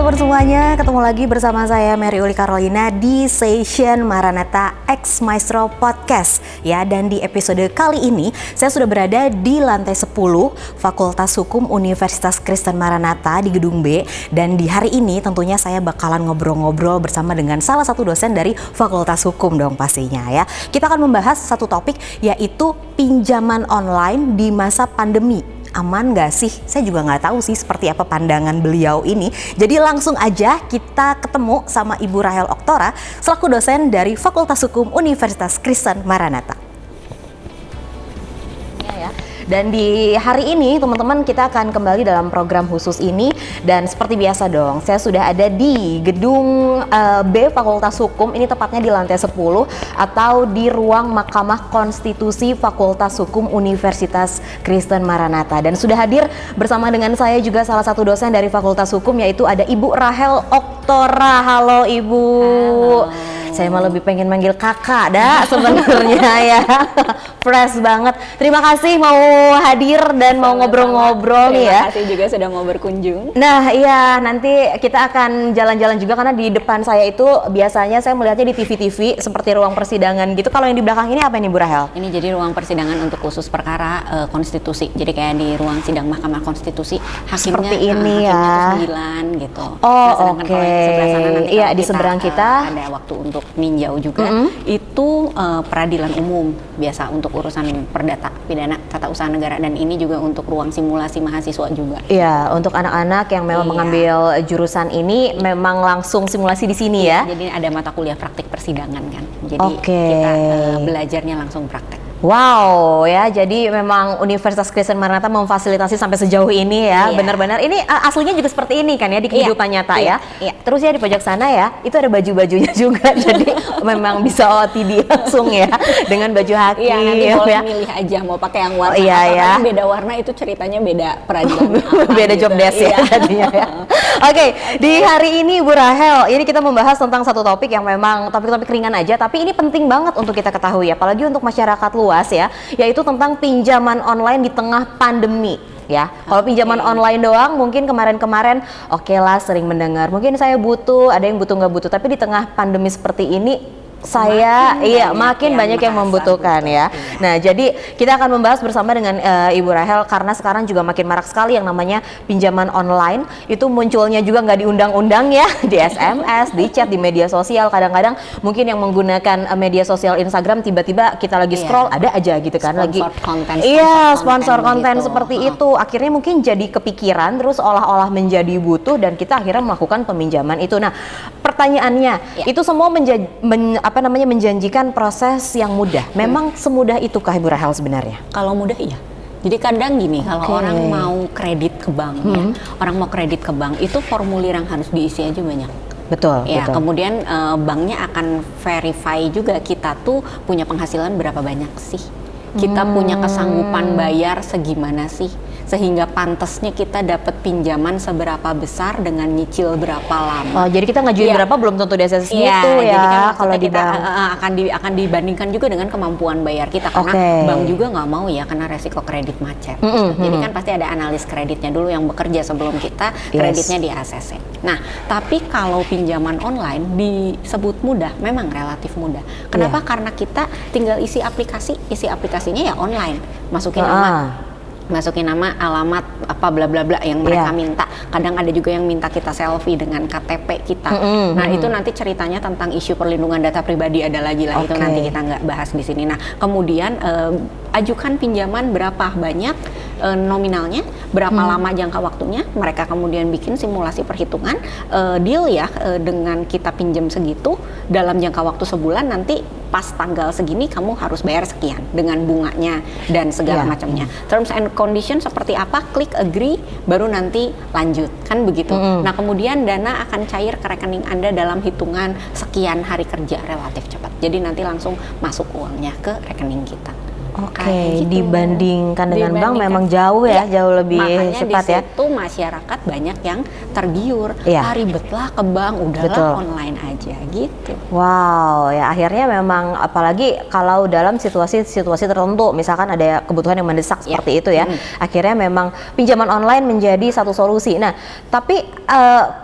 sobat semuanya, ketemu lagi bersama saya Mary Uli Carolina di Session Maranatha Ex Maestro Podcast ya. Dan di episode kali ini saya sudah berada di lantai 10 Fakultas Hukum Universitas Kristen Maranatha di Gedung B. Dan di hari ini tentunya saya bakalan ngobrol-ngobrol bersama dengan salah satu dosen dari Fakultas Hukum dong pastinya ya. Kita akan membahas satu topik yaitu pinjaman online di masa pandemi. Aman gak sih? Saya juga nggak tahu sih seperti apa pandangan beliau ini. Jadi langsung aja kita ketemu sama Ibu Rahel Oktora selaku dosen dari Fakultas Hukum Universitas Kristen Maranatha. Dan di hari ini teman-teman kita akan kembali dalam program khusus ini. Dan seperti biasa dong, saya sudah ada di gedung B Fakultas Hukum. Ini tepatnya di lantai 10 atau di ruang Mahkamah Konstitusi Fakultas Hukum Universitas Kristen Maranatha. Dan sudah hadir bersama dengan saya juga salah satu dosen dari Fakultas Hukum, yaitu ada Ibu Rahel Oktora. Halo Ibu. Halo. Saya malah lebih pengen manggil kakak dah sebenarnya ya. Fresh banget. Terima kasih mau hadir dan mau ngobrol-ngobrol nih ya. Terima kasih juga sudah mau berkunjung. Nah iya, nanti kita akan jalan-jalan juga karena di depan saya itu biasanya saya melihatnya di TV-TV seperti ruang persidangan gitu. Kalau yang di belakang ini apa nih Bu Rahel? Ini jadi ruang persidangan untuk khusus perkara konstitusi. Jadi kayak di ruang sidang Mahkamah Konstitusi, hakimnya seperti ini ya. 9 gitu. Oh oke. Iya di seberang kita ada waktu untuk ninjau juga. Itu peradilan umum biasa untuk urusan perdata, pidana, tata usaha negara, dan ini juga untuk ruang simulasi mahasiswa juga. Iya, untuk anak-anak yang memang mengambil jurusan ini memang langsung simulasi di sini ya. Jadi ada mata kuliah praktik persidangan kan. Jadi kita belajarnya langsung praktek. Wow ya, jadi memang Universitas Kristen Maranatha memfasilitasi sampai sejauh ini ya. Benar-benar ini aslinya juga seperti ini kan ya di kehidupan nyata ya. Terus ya di pojok sana ya, itu ada baju-bajunya juga. Jadi memang bisa OTD langsung ya dengan baju hakim. Iya, nanti boleh milih aja mau pakai yang warna apa. Karena beda warna itu ceritanya beda peradilan apa. Beda job desk ya tadinya ya. Oke, di hari ini Bu Rahel, ini kita membahas tentang satu topik yang memang topik-topik ringan aja, tapi ini penting banget untuk kita ketahui, apalagi untuk masyarakat luas ya, yaitu tentang pinjaman online di tengah pandemi. Ya, kalau pinjaman online doang mungkin kemarin-kemarin oke lah sering mendengar. Mungkin saya butuh, ada yang butuh nggak butuh, tapi di tengah pandemi seperti ini makin banyak yang membutuhkan ya. Nah, jadi kita akan membahas bersama dengan Ibu Rahel karena sekarang juga makin marak sekali yang namanya pinjaman online. Itu munculnya juga nggak di undang-undang ya, di SMS, di chat, di media sosial. Kadang-kadang mungkin yang menggunakan media sosial Instagram tiba-tiba kita lagi scroll ada aja gitu kan, sponsor konten gitu. Seperti itu. Akhirnya mungkin jadi kepikiran terus olah-olah menjadi butuh dan kita akhirnya melakukan peminjaman itu. Nah, pertanyaannya itu semua menjanjikan proses yang mudah. Memang semudah itukah Ibu Rahel sebenarnya? Kalau mudah iya. Jadi kadang gini, kalau orang mau kredit ke bank ya, orang mau kredit ke bank itu formulir yang harus diisi aja banyak. Betul. Kemudian banknya akan verify juga kita tuh punya penghasilan berapa banyak sih. Kita punya kesanggupan bayar segimana sih, sehingga pantasnya kita dapat pinjaman seberapa besar dengan nyicil berapa lama. Oh, jadi kita ngajuin berapa belum tentu di ases itu ya. Jadi kan kalau di bank akan dibandingkan juga dengan kemampuan bayar kita karena bank juga nggak mau ya kena resiko kredit macet. Jadi kan pasti ada analis kreditnya dulu yang bekerja sebelum kita kreditnya di ACC. Nah, tapi kalau pinjaman online disebut mudah, memang relatif mudah. Kenapa? Karena kita tinggal isi aplikasinya ya online, masukin nama, alamat, apa bla bla bla yang mereka minta. Kadang ada juga yang minta kita selfie dengan KTP kita. Nah, itu nanti ceritanya tentang isu perlindungan data pribadi ada lagi lah. Itu nanti kita nggak bahas di sini. Nah, kemudian ajukan pinjaman berapa banyak nominalnya, berapa lama jangka waktunya. Mereka kemudian bikin simulasi perhitungan deal ya dengan kita pinjam segitu dalam jangka waktu sebulan, nanti pas tanggal segini kamu harus bayar sekian dengan bunganya dan segala macamnya. Terms and condition seperti apa, klik agree baru nanti lanjut kan begitu. Nah, kemudian dana akan cair ke rekening Anda dalam hitungan sekian hari kerja, relatif cepat. Jadi nanti langsung masuk uangnya ke rekening kita. Oke, Kayak gitu. dibandingkan dengan bank Dibandingkan- memang jauh ya, jauh lebih makanya cepat di ya. situ masyarakat banyak yang tergiur. Iya. Ribetlah ke bank, udahlah Betul. online aja gitu. Wow, ya akhirnya memang apalagi kalau dalam situasi-situasi tertentu, misalkan ada kebutuhan yang mendesak seperti itu ya, akhirnya memang pinjaman online menjadi satu solusi. Nah, tapi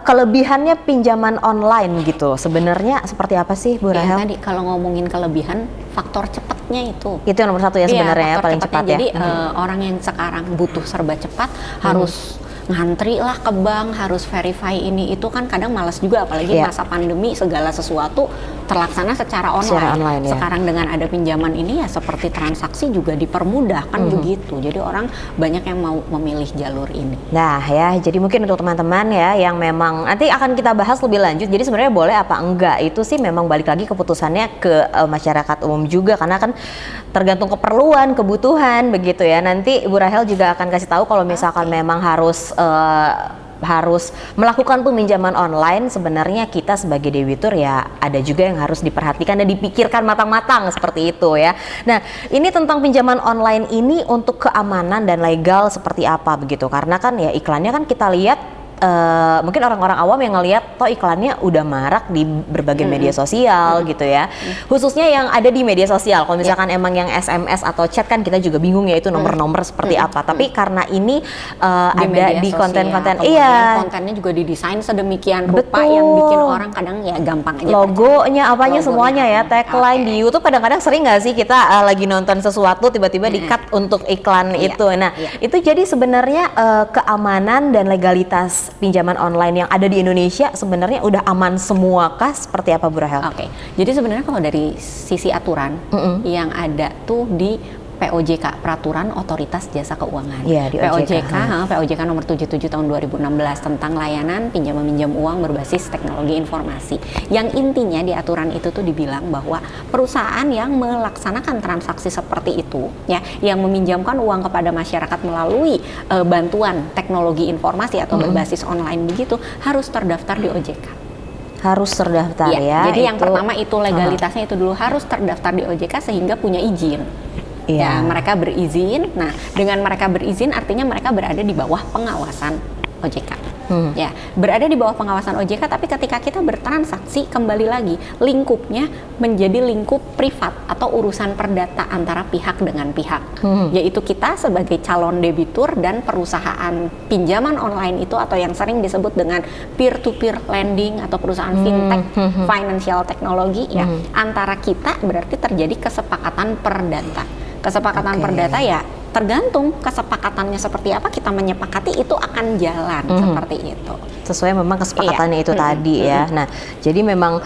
kelebihannya pinjaman online gitu, sebenarnya seperti apa sih Bu Ya, Rahel? tadi kalau ngomongin kelebihan, faktor cepatnya itu. Itu yang nomor satu ya sebenarnya ya, faktor paling cepatnya. cepat ya. Jadi orang yang sekarang butuh serba cepat harus ngantri lah ke bank, harus verify ini itu kan kadang malas juga, apalagi Iya. masa pandemi segala sesuatu terlaksana secara online. Secara online, ya. Sekarang dengan ada pinjaman ini ya seperti transaksi juga dipermudah kan begitu. Jadi orang banyak yang mau memilih jalur ini. Nah ya, jadi mungkin untuk teman-teman ya yang memang nanti akan kita bahas lebih lanjut. Jadi sebenarnya boleh apa enggak itu sih memang balik lagi keputusannya ke masyarakat umum juga, karena kan tergantung keperluan, kebutuhan begitu ya. Nanti Ibu Rahel juga akan kasih tahu kalau misalkan memang harus melakukan peminjaman online, sebenarnya kita sebagai debitur ya ada juga yang harus diperhatikan dan dipikirkan matang-matang seperti itu ya. Nah, ini tentang pinjaman online ini untuk keamanan dan legal seperti apa begitu, karena kan ya iklannya kan kita lihat mungkin orang-orang awam yang ngelihat toh iklannya udah marak di berbagai media sosial gitu ya, khususnya yang ada di media sosial. Kalau misalkan emang yang SMS atau chat kan kita juga bingung ya itu nomor-nomor seperti apa, tapi karena ini ada media di sosial, konten-konten, kemudian iya, kontennya juga didesain sedemikian rupa Betul. yang bikin orang kadang ya gampang aja logonya apanya Logonya semuanya ya, apa. tagline Oke. di YouTube kadang-kadang sering nggak sih kita lagi nonton sesuatu tiba-tiba di-cut untuk iklan Iya, itu. Nah, iya. itu jadi sebenarnya keamanan dan legalitas pinjaman online yang ada di Indonesia sebenarnya udah aman semua kah? Seperti apa Bu Rahel? Oke, jadi sebenarnya kalau dari sisi aturan yang ada tuh di POJK, Peraturan Otoritas Jasa Keuangan. Iya, di OJK. POJK nomor 77 tahun 2016 tentang layanan pinjam meminjam uang berbasis teknologi informasi. Yang intinya di aturan itu tuh dibilang bahwa perusahaan yang melaksanakan transaksi seperti itu, ya, yang meminjamkan uang kepada masyarakat melalui bantuan teknologi informasi atau berbasis online begitu, harus terdaftar di OJK. Harus terdaftar Iya, ya. jadi yang itu- pertama itu legalitasnya itu dulu harus terdaftar di OJK sehingga punya izin. Iya. Ya, mereka berizin. Nah, dengan mereka berizin artinya mereka berada di bawah pengawasan OJK. Ya, berada di bawah pengawasan OJK, tapi ketika kita bertransaksi kembali lagi lingkupnya menjadi lingkup privat atau urusan perdata antara pihak dengan pihak. Yaitu kita sebagai calon debitur dan perusahaan pinjaman online itu atau yang sering disebut dengan peer-to-peer lending atau perusahaan fintech, financial technology ya. Antara kita berarti terjadi kesepakatan perdata. Kesepakatan Oke. perdata ya tergantung kesepakatannya seperti apa, kita menyepakati itu akan jalan seperti itu. sesuai memang kesepakatannya Iya. itu tadi ya. Nah, jadi memang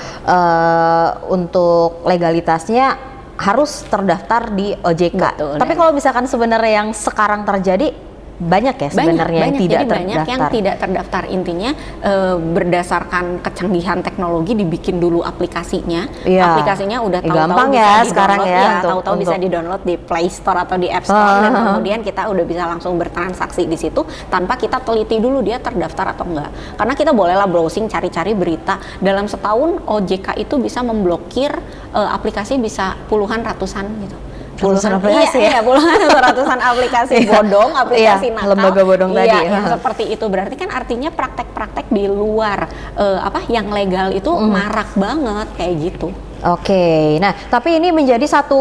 untuk legalitasnya harus terdaftar di OJK. Betul, Tapi dan- kalau misalkan sebenarnya yang sekarang terjadi banyak ya sebenarnya yang tidak jadi banyak yang terdaftar. tidak terdaftar. Intinya berdasarkan kecanggihan teknologi dibikin dulu aplikasinya. Iya. Aplikasinya udah tahu-tahu Gampang bisa ya di-download, sekarang ya untuk- tahu-tahu bisa untuk- di-download di Play Store atau di App Store dan kemudian kita udah bisa langsung bertransaksi di situ tanpa kita teliti dulu dia terdaftar atau enggak. Karena kita bolehlah browsing cari-cari berita. Dalam setahun OJK itu bisa memblokir aplikasi bisa puluhan ratusan gitu. Ratusan aplikasi ya? Iya, puluhan atau ratusan aplikasi bodong, aplikasi Iya, nakal. lembaga bodong Iya, tadi. yang seperti itu berarti kan artinya praktek-praktek di luar yang legal itu marak banget kayak gitu. Oke, nah tapi ini menjadi satu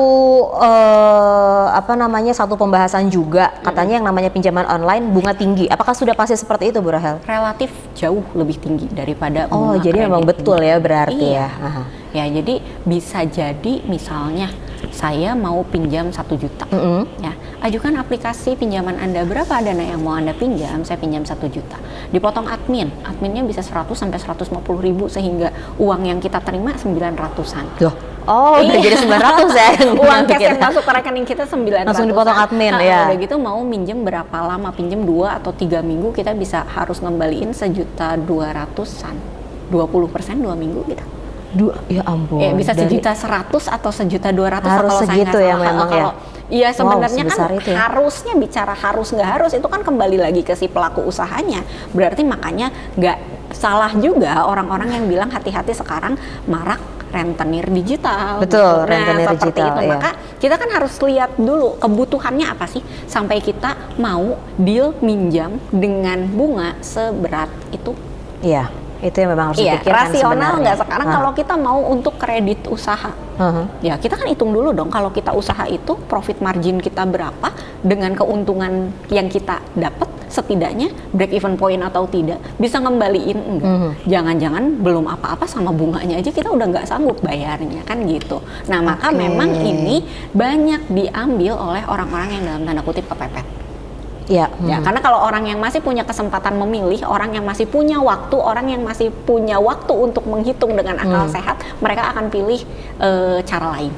satu pembahasan juga, katanya yang namanya pinjaman online bunga tinggi. Apakah sudah pasti seperti itu Bu Rahel? Relatif jauh lebih tinggi daripada Oh, bunga jadi memang kredit. betul ya berarti Iya. ya. Aha. Ya, jadi bisa jadi misalnya saya mau pinjam 1 juta. Ya, ajukan aplikasi pinjaman Anda, berapa dana yang mau Anda pinjam? Saya pinjam 1 juta. Dipotong adminnya bisa 100 sampai 150 ribu sehingga uang yang kita terima 900-an. Loh. Oh, udah Iya. jadi 900 ya. Uang cash Kita. yang masuk ke rekening kita 900. Langsung dipotong admin, ya. Udah gitu mau minjem berapa lama? Pinjem 2 atau 3 minggu kita bisa harus ngembaliin 1.200.000-an. 20% 2 minggu gitu. Ya ampun. Ya, bisa Dari- 1.100.000 atau 1.200.000 Harus kalau saya segitu nggak ya salah. memang ya. Iya, sebenarnya kan sebesar itu ya. harusnya bicara harus nggak harus itu kan kembali lagi ke si pelaku usahanya. Berarti makanya nggak salah juga orang-orang yang bilang hati-hati sekarang marak rentenir digital. Betul, gitu. rentenir seperti digital, itu. iya. Maka kita kan harus lihat dulu kebutuhannya apa sih sampai kita mau deal minjam dengan bunga seberat itu. Iya, itu yang memang harus Iya, dipikirkan rasional sebenarnya. nggak sekarang kalau kita mau untuk kredit usaha. Ya kita kan hitung dulu dong kalau kita usaha itu profit margin kita berapa dengan keuntungan yang kita dapat, setidaknya break even point atau tidak, bisa ngembaliin enggak. Jangan-jangan belum apa-apa sama bunganya aja kita udah nggak sanggup bayarnya kan gitu. Nah maka memang ini banyak diambil oleh orang-orang yang dalam tanda kutip kepepet. Ya, Ya, karena kalau orang yang masih punya kesempatan memilih, orang yang masih punya waktu, orang yang masih punya waktu untuk menghitung dengan akal sehat, mereka akan pilih cara lain.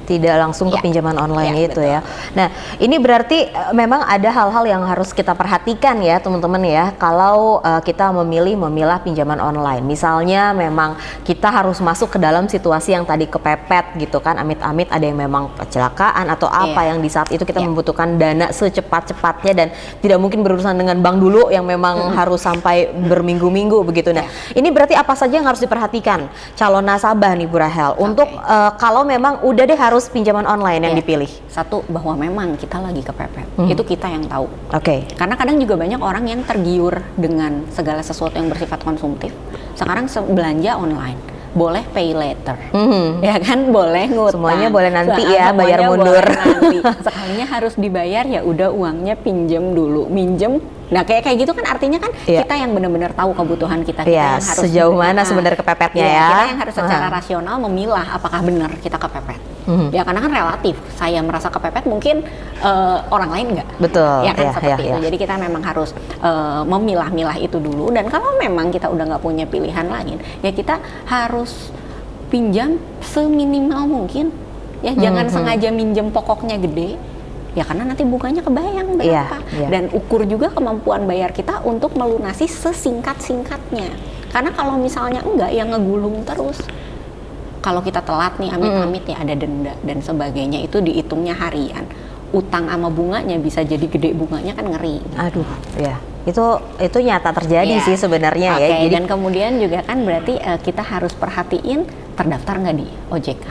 tidak langsung ke Ya. pinjaman online Ya, itu betul. ya. Nah, ini berarti memang ada hal-hal yang harus kita perhatikan ya teman-teman ya kalau kita memilah pinjaman online. Misalnya memang kita harus masuk ke dalam situasi yang tadi kepepet gitu kan, amit-amit ada yang memang kecelakaan atau apa yang di saat itu kita membutuhkan dana secepat-cepatnya dan tidak mungkin berurusan dengan bank dulu yang memang harus sampai berminggu-minggu begitu. Nah, ini berarti apa saja yang harus diperhatikan calon nasabah nih Bu Rahel untuk kalau memang udah deh harus pinjaman online yang dipilih. Satu, bahwa memang kita lagi kepepet. Itu kita yang tahu. Oke. Karena kadang juga banyak orang yang tergiur dengan segala sesuatu yang bersifat konsumtif. Sekarang belanja online, boleh pay later, ya kan, boleh ngutang. Semuanya boleh nanti ya, Semuanya bayar mundur. boleh nanti. Sekalinya harus dibayar ya udah uangnya pinjem dulu, minjem. Nah kayak gitu kan artinya kan kita yang benar-benar tahu kebutuhan kita yang harus sejauh mana sebenarnya kepepetnya ya. Kita yang harus secara rasional memilah apakah benar kita kepepet. Ya karena kan relatif. Saya merasa kepepet mungkin orang lain enggak. Betul. Ya kan seperti itu. Jadi kita memang harus memilah-milah itu dulu. Dan kalau memang kita udah nggak punya pilihan lain, ya kita harus pinjam seminimal mungkin. Ya jangan sengaja minjem pokoknya gede. Ya karena nanti bunganya kebayang berapa. Dan ukur juga kemampuan bayar kita untuk melunasi sesingkat-singkatnya. Karena kalau misalnya enggak, ya ngegulung terus. Kalau kita telat nih, amit-amit ya ada denda dan sebagainya, itu dihitungnya harian. Utang sama bunganya bisa jadi gede, bunganya kan ngeri. Aduh, ya. Itu nyata terjadi sih sebenarnya ya. Jadi, dan kemudian juga kan berarti kita harus perhatiin terdaftar nggak di OJK.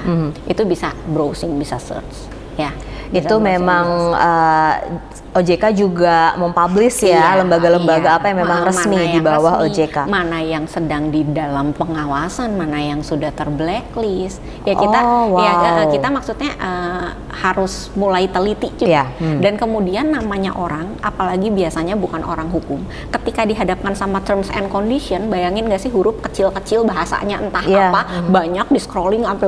Itu bisa browsing, bisa search. Ya. Itu memang OJK juga mempublish ya lembaga-lembaga apa yang memang resmi di bawah OJK. Mana yang sedang di dalam pengawasan, mana yang sudah terblacklist. Ya kita kita maksudnya harus mulai teliti juga. Dan kemudian namanya orang, apalagi biasanya bukan orang hukum, ketika dihadapkan sama terms and condition, bayangin nggak sih huruf kecil-kecil bahasanya entah apa, banyak di scrolling sampai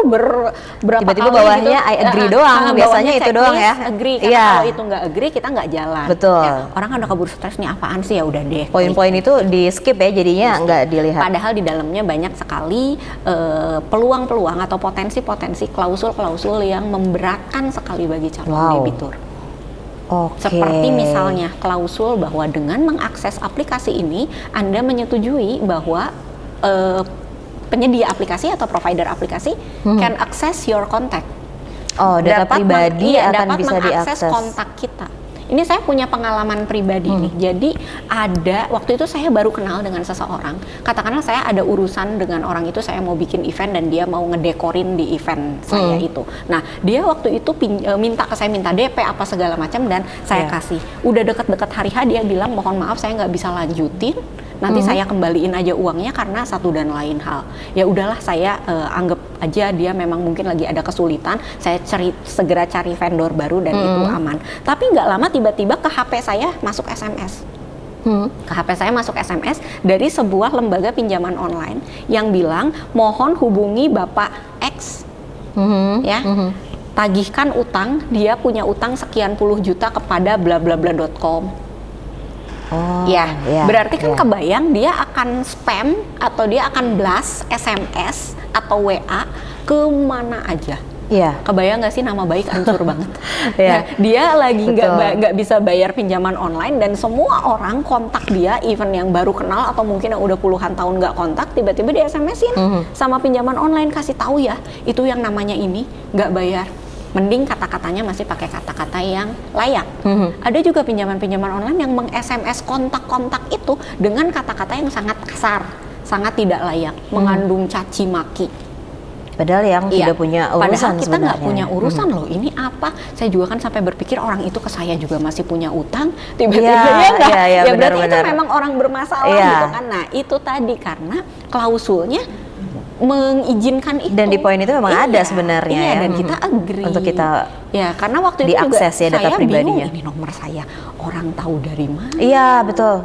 berapa tiba-tiba kali bawahnya gitu. I agree doang, biasanya itu doang ya. Agree, karena kalau itu nggak agree kita nggak jalan. Betul. Ya, orang kan udah keburu stres nih, apaan sih, ya udah deh. Poin-poin itu di skip ya, jadinya nggak dilihat. Padahal di dalamnya banyak sekali peluang-peluang atau potensi-potensi klausul-klausul yang memberatkan sekali bagi calon debitur. Seperti misalnya klausul bahwa dengan mengakses aplikasi ini Anda menyetujui bahwa penyedia aplikasi atau provider aplikasi can access your contact. Data pribadi akan bisa mengakses diakses kontak kita. Ini saya punya pengalaman pribadi nih. Jadi ada waktu itu saya baru kenal dengan seseorang. Katakanlah saya ada urusan dengan orang itu, saya mau bikin event dan dia mau ngedekorin di event saya itu. Nah, dia waktu itu minta ke saya, minta DP apa segala macam dan saya kasih. Udah deket-deket hari H dia bilang mohon maaf saya nggak bisa lanjutin. Nanti saya kembaliin aja uangnya karena satu dan lain hal. Ya udahlah, saya anggap aja dia memang mungkin lagi ada kesulitan. Saya segera cari vendor baru dan itu aman. Tapi nggak lama tiba-tiba ke HP saya masuk SMS. Ke HP saya masuk SMS dari sebuah lembaga pinjaman online yang bilang mohon hubungi Bapak X, tagihkan utang, dia punya utang sekian puluh juta kepada bla bla bla.com. Berarti kan kebayang dia akan spam atau dia akan blast SMS atau WA ke mana aja. Kebayang nggak sih, nama baik hancur banget. Nah, dia lagi nggak bisa bayar pinjaman online dan semua orang kontak dia, even yang baru kenal atau mungkin yang udah puluhan tahun nggak kontak, tiba-tiba dia SMS-in sama pinjaman online, kasih tahu ya itu yang namanya ini nggak bayar. Mending kata-katanya masih pakai kata-kata yang layak. Ada juga pinjaman-pinjaman online yang meng-SMS kontak-kontak itu dengan kata-kata yang sangat kasar, sangat tidak layak, mengandung caci maki. Padahal yang tidak punya urusan padahal kita nggak sebenarnya. punya urusan loh. Ini apa? Saya juga kan sampai berpikir orang itu ke saya juga masih punya utang. Tiba-tiba ya berarti itu memang orang bermasalah gitu kan. Nah itu tadi karena klausulnya mengizinkan itu. Dan di poin itu memang ada sebenarnya dan kita agree untuk kita karena waktu itu juga data pribadinya. Bingung, ini nomor saya orang tahu dari mana? Iya betul.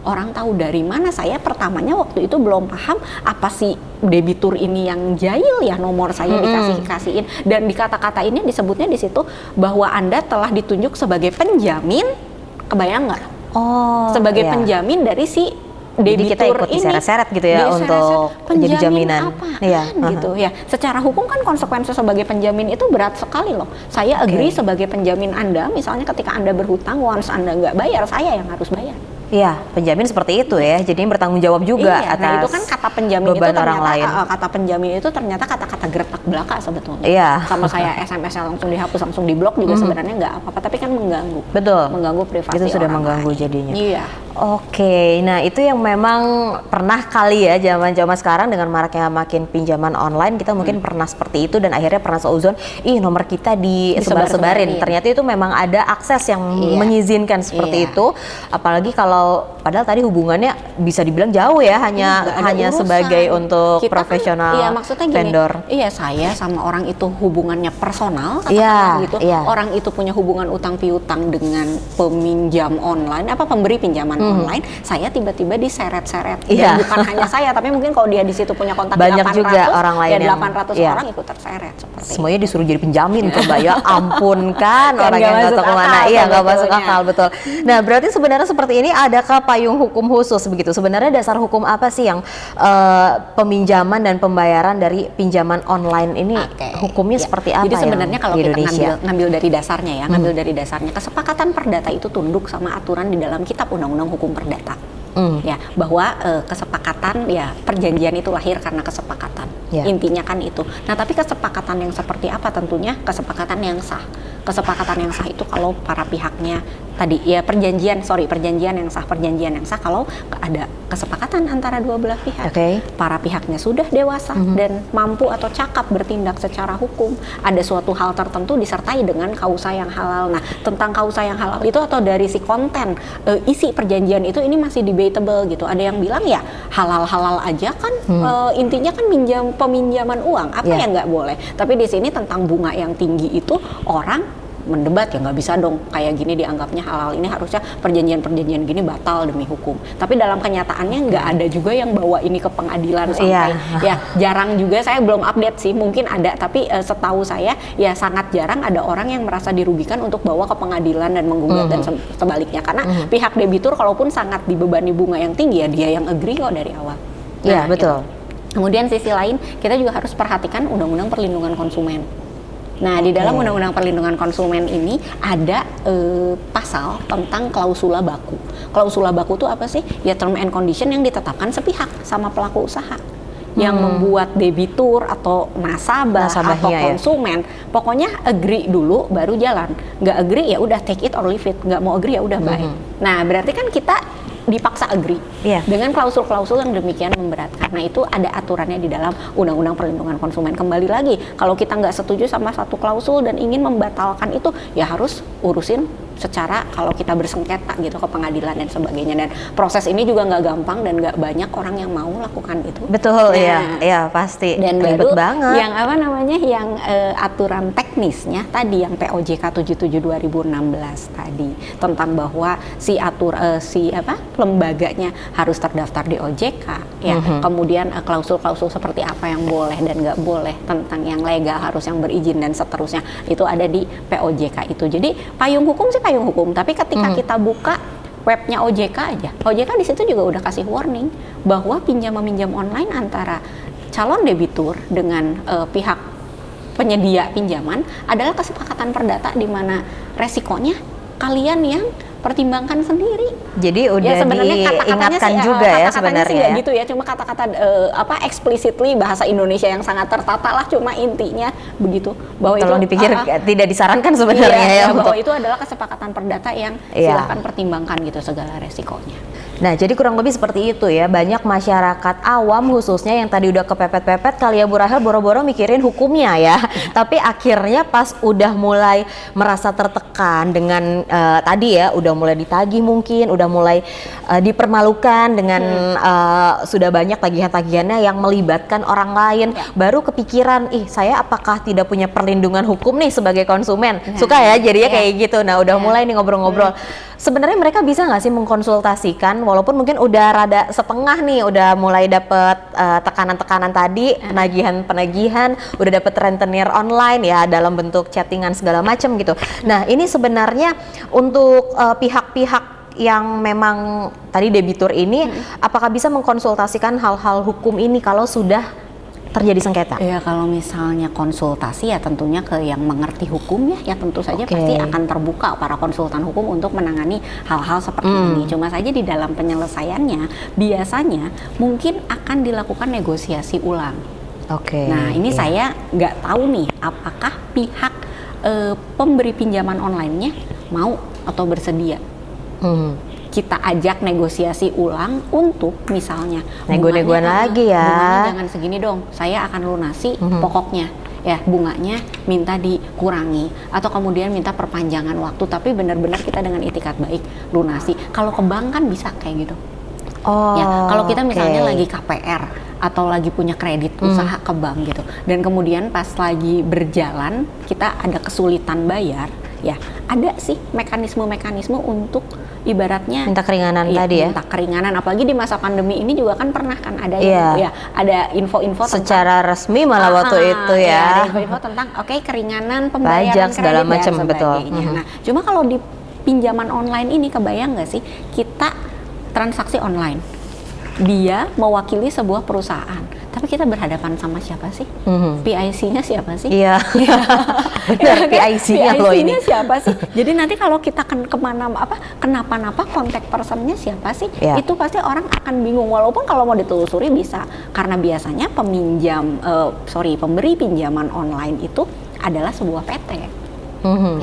Orang tahu dari mana? Saya pertamanya waktu itu belum paham apa sih debitur ini yang jahil ya nomor saya dikasihin, dan di kata-kata ini disebutnya di situ bahwa Anda telah ditunjuk sebagai penjamin, kebayang nggak? Sebagai penjamin dari si debitur. Jadi kita ikut diseret-seret gitu ya untuk jadi jaminan. Gitu ya. Secara hukum kan konsekuensi sebagai penjamin itu berat sekali loh. Saya agree sebagai penjamin Anda, misalnya ketika Anda berhutang, once Anda nggak bayar, saya yang harus bayar. Iya, penjamin seperti itu ya. Jadi bertanggung jawab juga atas nah itu kan kata penjamin beban itu ternyata orang lain. Kata penjamin itu ternyata kata-kata geretak belaka sebetulnya. Iya. Sama saya SMS-nya langsung dihapus, langsung diblok juga sebenarnya nggak apa-apa, tapi kan mengganggu. Betul. Mengganggu privasi. Itu sudah orang mengganggu lain. jadinya. Iya. Oke, nah itu yang memang pernah kali ya zaman-zaman sekarang dengan maraknya makin pinjaman online, kita mungkin pernah seperti itu dan akhirnya pernah seuzon, nomor kita disebar-sebarin. Ternyata itu memang ada akses yang mengizinkan seperti itu. Apalagi kalau padahal tadi hubungannya bisa dibilang jauh ya, hanya sebagai untuk kita profesional kan, maksudnya gini, vendor. Iya, saya sama orang itu hubungannya personal, katakanlah gitu. Orang itu punya hubungan utang piutang dengan peminjam online, pemberi pinjaman online, saya tiba-tiba diseret-seret. Dan bukan hanya saya, tapi mungkin kalau dia di situ punya kontak banyak 800, juga orang lain ya yang 800 orang ikut terseret. Semuanya disuruh jadi penjamin coba ya, ampun kan orang yang nggak tahu kemana. Iya, nggak masuk akal, betul. Nah berarti sebenarnya seperti ini, adakah payung hukum khusus begitu? Sebenarnya dasar hukum apa sih yang peminjaman dan pembayaran dari pinjaman online ini hukumnya seperti apa? Jadi sebenarnya kalau kita ngambil dari dasarnya ngambil dari dasarnya, kesepakatan perdata itu tunduk sama aturan di dalam Kitab Undang-Undang Hukum Perdata. Ya, bahwa kesepakatan perjanjian itu lahir karena kesepakatan. Intinya kan itu. Nah, tapi kesepakatan yang seperti apa? Tentunya kesepakatan yang sah. Kesepakatan yang sah itu kalau para pihaknya tadi perjanjian yang sah kalau ada kesepakatan antara dua belah pihak. Para pihaknya sudah dewasa dan mampu atau cakap bertindak secara hukum. Ada suatu hal tertentu disertai dengan kausa yang halal. Nah, tentang kausa yang halal itu atau dari si konten isi perjanjian itu ini masih debatable gitu. Ada yang bilang ya halal-halal aja kan, intinya kan peminjaman uang, apa yang nggak boleh. Tapi di sini tentang bunga yang tinggi itu orang mendebat ya, nggak bisa dong kayak gini dianggapnya halal, ini harusnya perjanjian gini batal demi hukum. Tapi dalam kenyataannya nggak ada juga yang bawa ini ke pengadilan sampai ya jarang juga, saya belum update sih, mungkin ada, tapi setahu saya ya sangat jarang ada orang yang merasa dirugikan untuk bawa ke pengadilan dan menggugat dan sebaliknya, karena pihak debitur kalaupun sangat dibebani bunga yang tinggi ya dia yang agree kok dari awal. Iya, betul. Kemudian sisi lain kita juga harus perhatikan Undang-Undang Perlindungan Konsumen. Nah, di dalam Undang-Undang Perlindungan Konsumen ini ada pasal tentang klausula baku. Klausula baku itu apa sih? Ya term and condition yang ditetapkan sepihak sama pelaku usaha. Yang membuat debitur atau nasabah atau konsumen pokoknya agree dulu baru jalan. Nggak agree ya udah take it or leave it. Nggak mau agree ya udah bye. Nah, berarti kan kita dipaksa agree dengan klausul-klausul yang demikian memberatkan. Nah, itu ada aturannya di dalam Undang-Undang Perlindungan Konsumen. Kembali lagi, kalau kita nggak setuju sama satu klausul dan ingin membatalkan itu, ya harus urusin secara kalau kita bersengketa gitu ke pengadilan dan sebagainya. Dan proses ini juga nggak gampang dan nggak banyak orang yang mau lakukan itu. Betul, iya pasti. Dan ribet baru banget. Yang yang aturan teknisnya tadi yang POJK 77/2016 tadi tentang bahwa lembaganya harus terdaftar di OJK ya. Kemudian klausul-klausul seperti apa yang boleh dan nggak boleh, tentang yang legal harus yang berizin dan seterusnya itu ada di POJK itu. Jadi payung hukum sih payung hukum, tapi ketika kita buka webnya OJK aja, OJK di situ juga udah kasih warning bahwa pinjam-meminjam online antara calon debitur dengan pihak penyedia pinjaman adalah kesepakatan perdata di mana resikonya kalian yang pertimbangkan sendiri. Jadi udah diingatkan juga ya sebenarnya. Gitu ya, cuma kata-kata explicitly bahasa Indonesia yang sangat tertata lah, cuma intinya begitu bahwa tolong itu dipikir tidak disarankan sebenarnya bahwa itu adalah kesepakatan perdata yang silakan pertimbangkan gitu segala resikonya. Nah, jadi kurang lebih seperti itu ya. Banyak masyarakat awam khususnya yang tadi udah kepepet-pepet kali ya Bu Rahel, boro-boro mikirin hukumnya ya. Tapi akhirnya pas udah mulai merasa tertekan dengan tadi ya, udah mulai ditagih mungkin, udah mulai dipermalukan dengan sudah banyak tagihan-tagihannya yang melibatkan orang lain, baru kepikiran, saya apakah tidak punya perlindungan hukum nih sebagai konsumen? Suka ya jadinya kayak gitu. Nah, udah mulai nih ngobrol-ngobrol. Sebenarnya mereka bisa nggak sih mengkonsultasikan, walaupun mungkin udah rada setengah nih, udah mulai dapet tekanan-tekanan tadi, penagihan-penagihan, udah dapet rentenir online ya dalam bentuk chattingan segala macam gitu. Nah, ini sebenarnya untuk pihak-pihak yang memang tadi debitur ini, apakah bisa mengkonsultasikan hal-hal hukum ini kalau sudah terjadi sengketa? Ya, kalau misalnya konsultasi ya tentunya ke yang mengerti hukum ya tentu saja pasti akan terbuka para konsultan hukum untuk menangani hal-hal seperti ini. Cuma saja di dalam penyelesaiannya biasanya mungkin akan dilakukan negosiasi ulang. Nah, ini saya nggak tahu nih apakah pihak pemberi pinjaman online-nya mau atau bersedia. Kita ajak negosiasi ulang untuk misalnya nego-negoan lagi ya. Bunganya jangan segini dong, saya akan lunasi pokoknya. Ya, bunganya minta dikurangi atau kemudian minta perpanjangan waktu, tapi benar-benar kita dengan itikat baik lunasi. Kalau ke bank kan bisa kayak gitu. Kalau kita misalnya lagi KPR atau lagi punya kredit usaha ke bank gitu, dan kemudian pas lagi berjalan kita ada kesulitan bayar, ya ada sih mekanisme-mekanisme untuk ibaratnya minta keringanan tadi ya. Minta keringanan, apalagi di masa pandemi ini juga kan pernah kan ada ada info-info secara resmi malah waktu itu ya. Ada info-info tentang keringanan pembayaran pajak segala macam, betul. Nah, cuma kalau di pinjaman online ini kebayang nggak sih kita transaksi online, dia mewakili sebuah perusahaan, tapi kita berhadapan sama siapa sih? PIC-nya siapa sih? Iya. Benar, PIC-nya loh ini. Siapa sih? Jadi nanti kalau kita kenapa-napa kontak personnya siapa sih? Itu pasti orang akan bingung, walaupun kalau mau ditelusuri bisa, karena biasanya pemberi pinjaman online itu adalah sebuah PT.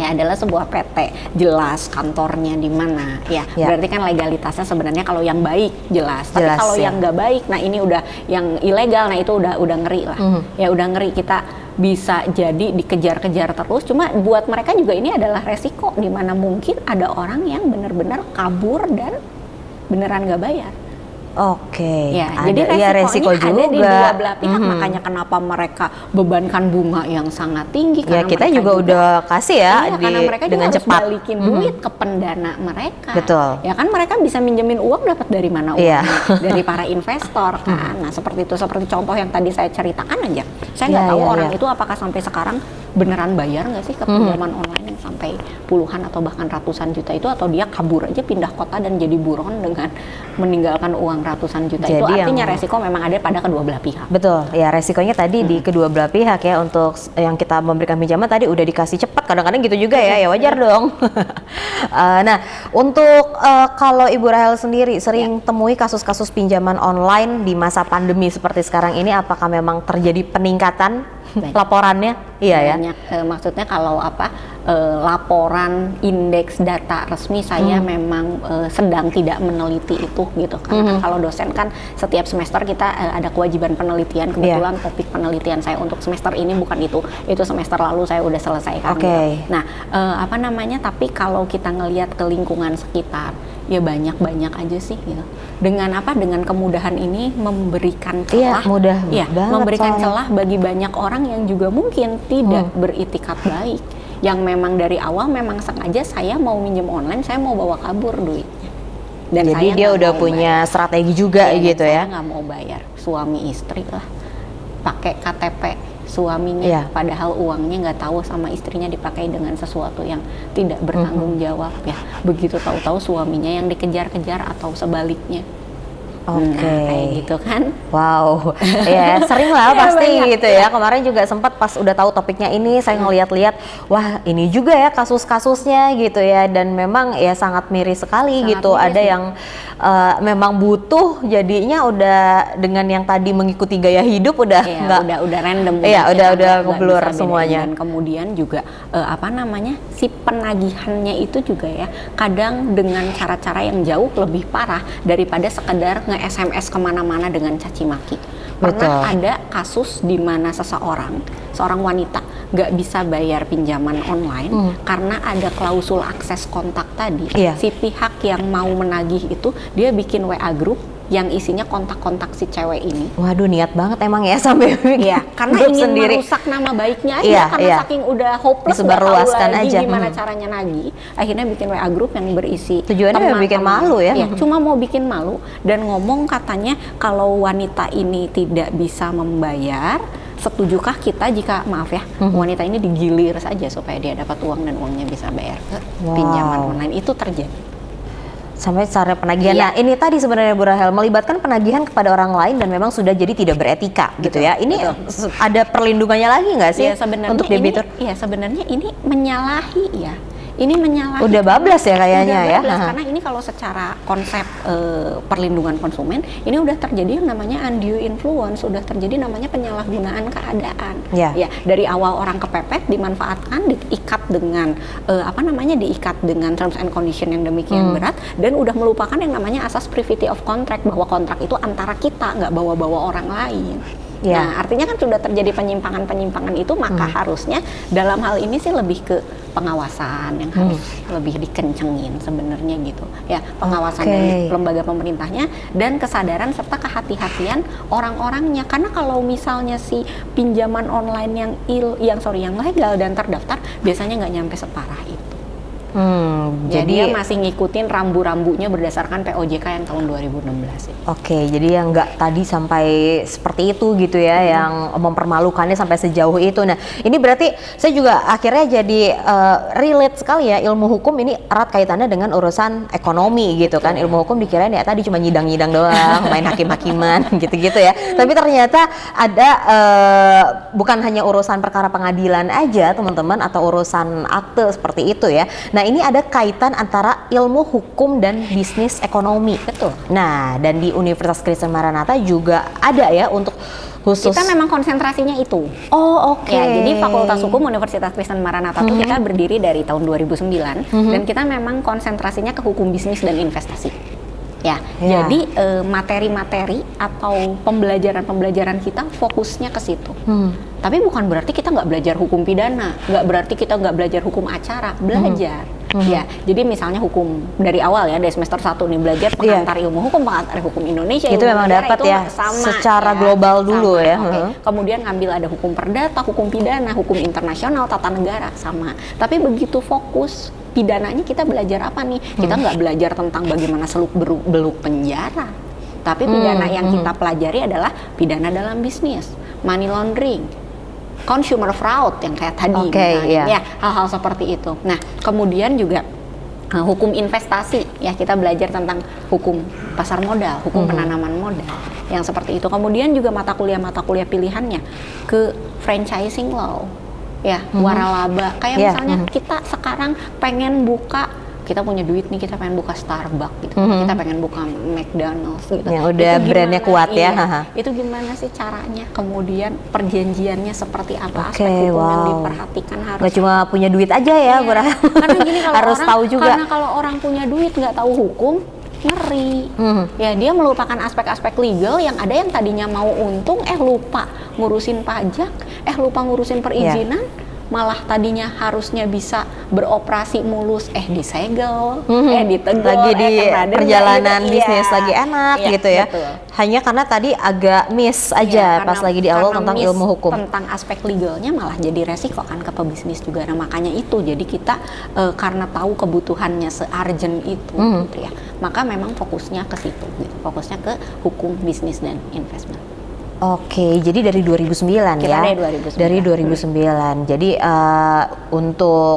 Ya, adalah sebuah PT, jelas kantornya di mana, berarti kan legalitasnya sebenarnya kalau yang baik jelas, tapi kalau yang nggak baik, nah ini udah yang ilegal, nah itu udah ngeri lah, ya udah ngeri, kita bisa jadi dikejar-kejar terus. Cuma buat mereka juga ini adalah resiko, di mana mungkin ada orang yang benar-benar kabur dan beneran nggak bayar. Jadi resiko juga ada di dua belah pihak, makanya kenapa mereka bebankan bunga yang sangat tinggi, karena kita juga udah kasih karena mereka dengan cepat balikin duit ke pendana mereka. Betul. Ya kan, mereka bisa minjemin uang, dapat dari mana uangnya? Dari para investor kan. Nah, seperti itu, seperti contoh yang tadi saya ceritakan aja. Saya nggak tahu orang itu apakah sampai sekarang beneran bayar nggak sih ke pinjaman online yang sampai puluhan atau bahkan ratusan juta itu, atau dia kabur aja pindah kota dan jadi buron dengan meninggalkan uang ratusan juta. Jadi itu artinya resiko memang ada pada kedua belah pihak. Betul, ya resikonya tadi di kedua belah pihak ya. Untuk yang kita memberikan pinjaman tadi udah dikasih cepat, kadang-kadang gitu juga ya wajar dong. Nah, untuk kalau Ibu Rahel sendiri sering temui kasus-kasus pinjaman online di masa pandemi seperti sekarang ini, apakah memang terjadi peningkatan laporannya? Banyak, maksudnya kalau laporan indeks data resmi saya memang sedang tidak meneliti itu gitu, karena kalau dosen kan setiap semester kita ada kewajiban penelitian. Kebetulan topik penelitian saya untuk semester ini bukan itu semester lalu saya udah selesaikan. Gitu. Nah, tapi kalau kita ngelihat ke lingkungan sekitar, ya banyak aja sih gitu. Dengan kemudahan ini memberikan celah, memberikan celah bagi banyak orang yang juga mungkin tidak beritikat baik, yang memang dari awal memang sengaja saya mau minjem online, saya mau bawa kabur duitnya. Dan jadi saya dia udah punya strategi juga gitu ya. Saya nggak mau bayar, suami istri lah pakai KTP suaminya, padahal uangnya nggak tahu sama istrinya dipakai dengan sesuatu yang tidak bertanggung jawab ya. Begitu tahu-tahu suaminya yang dikejar-kejar atau sebaliknya. Oke. Nah, kayak gitu kan. Wow, ya sering lah Ya, pasti banyak, gitu ya. Kemarin juga sempat pas udah tahu topiknya ini, saya ngeliat-liat, wah ini juga ya kasus-kasusnya gitu ya. Dan memang ya sangat miris sekali Sangat gitu. miris, Ada ya. yang memang butuh, jadinya udah dengan yang tadi mengikuti gaya hidup udah Iya, nggak. udah random. Iya, kita udah nggak ngeblur bisa bedain. semuanya. Dan kemudian juga apa namanya, si penagihannya itu juga ya kadang dengan cara-cara yang jauh lebih parah daripada sekedar nge-SMS kemana-mana dengan caci maki. Pernah Betul. ada kasus di mana seorang wanita nggak bisa bayar pinjaman online karena ada klausul akses kontak tadi. Iya. Si pihak yang mau menagih itu dia bikin WA group yang isinya kontak-kontak si cewek ini. Waduh, niat banget emang ya sampai bikin Iya, karena grup ingin sendiri. merusak nama baiknya aja, Iya, karena iya. saking udah hopeless, nggak tahu Disebarluaskan lagi aja. gimana caranya nagih. Akhirnya bikin WA group yang berisi Tujuannya teman-teman. bikin malu ya. Iya, cuma mau bikin malu dan ngomong katanya kalau wanita ini tidak bisa membayar, setujukah kita jika maaf ya wanita ini digilir saja supaya dia dapat uang dan uangnya bisa bayar ke Wow. pinjaman online. Itu terjadi. Sampai cara penagihan. Iya. Nah, ini tadi sebenarnya Bu Rahel melibatkan penagihan kepada orang lain dan memang sudah jadi tidak beretika gitu ya. Ini ada perlindungannya lagi nggak sih Iya, sebenarnya untuk debitur? sebenarnya ini menyalahi ya. Ini menyalahi. Udah bablas ya kayaknya Udah ya. bablas, karena ini kalau secara konsep perlindungan konsumen ini udah terjadi yang namanya undue influence, udah terjadi namanya penyalahgunaan keadaan. Ya. Ya, dari awal orang kepepet dimanfaatkan, diikat dengan diikat dengan terms and condition yang demikian berat dan udah melupakan yang namanya asas privity of contract, bahwa kontrak itu antara kita, nggak bawa-bawa orang lain. Ya. Nah, artinya kan sudah terjadi penyimpangan-penyimpangan itu, maka harusnya dalam hal ini sih lebih ke pengawasan yang harus lebih dikencengin sebenarnya gitu. Ya, pengawasan Oke. dari lembaga pemerintahnya dan kesadaran serta kehati-hatian orang-orangnya. Karena kalau misalnya si pinjaman online yang legal dan terdaftar biasanya nggak nyampe separah itu. Jadi dia masih ngikutin rambu-rambunya berdasarkan POJK yang tahun 2016 itu. Oke, jadi yang nggak tadi sampai seperti itu gitu ya, yang mempermalukannya sampai sejauh itu. Nah, ini berarti saya juga akhirnya jadi relate sekali ya, ilmu hukum ini erat kaitannya dengan urusan ekonomi gitu kan. Ilmu hukum dikirain ya tadi cuma nyidang-nyidang doang, main hakim-hakiman gitu-gitu ya. Tapi ternyata ada bukan hanya urusan perkara pengadilan aja teman-teman, atau urusan akte seperti itu ya. Nah, ini ada kaitan antara ilmu hukum dan bisnis ekonomi. Betul. Nah, dan di Universitas Kristen Maranatha juga ada ya untuk khusus. Kita memang konsentrasinya itu. Oh, oke. Ya, jadi Fakultas Hukum Universitas Kristen Maranatha itu kita berdiri dari tahun 2009 dan kita memang konsentrasinya ke hukum bisnis dan investasi. Ya, Ya. jadi materi-materi atau pembelajaran-pembelajaran kita fokusnya ke situ. Tapi bukan berarti kita nggak belajar hukum pidana, nggak berarti kita nggak belajar hukum acara, belajar. Ya, jadi misalnya hukum dari awal ya, dari semester 1 nih belajar pengantar ilmu hukum, pengantar hukum Indonesia. Itu ilmu memang negara, dapat itu ya, sama, secara global dulu ya. Oke. Kemudian ngambil ada hukum perdata, hukum pidana, hukum internasional, tata negara, sama. Tapi begitu fokus pidananya kita belajar apa nih? Kita nggak belajar tentang bagaimana seluk beluk penjara. Tapi pidana yang kita pelajari adalah pidana dalam bisnis, money laundering, consumer fraud yang kayak tadi, misalnya, ya hal-hal seperti itu. Nah, kemudian juga hukum investasi, ya kita belajar tentang hukum pasar modal, hukum penanaman modal, yang seperti itu. Kemudian juga mata kuliah pilihannya ke franchising law, ya waralaba. Kayak misalnya kita sekarang pengen buka, kita punya duit nih, kita pengen buka Starbucks gitu, kita pengen buka McDonald's gitu. Yang udah brandnya kuat ya. Iya, itu gimana sih caranya? Kemudian perjanjiannya seperti apa? Oke, aspek hukum yang wow. diperhatikan harus. Nggak cuma punya duit aja ya, Bu Rahel. Karena gini, kalau harus orang, tahu juga. Karena kalau orang punya duit nggak tahu hukum, ngeri. Ya, dia melupakan aspek-aspek legal yang ada, yang tadinya mau untung, lupa ngurusin pajak, lupa ngurusin perizinan. Malah tadinya harusnya bisa beroperasi mulus, disegel, ditegur, lagi di kena denda, perjalanan gitu. bisnis Iya. lagi enak Iya, gitu ya. betul. Hanya karena tadi agak miss aja Iya, pas karena- lagi di awal karena tentang miss ilmu hukum. Tentang aspek legalnya malah jadi resiko kan ke pebisnis juga. Nah, makanya itu jadi kita karena tahu kebutuhannya se-urgent itu gitu ya. Maka memang fokusnya ke situ gitu. Fokusnya ke hukum bisnis dan investment. Oke, jadi dari 2009 Kita ya. dari 2009. Dari 2009. Jadi untuk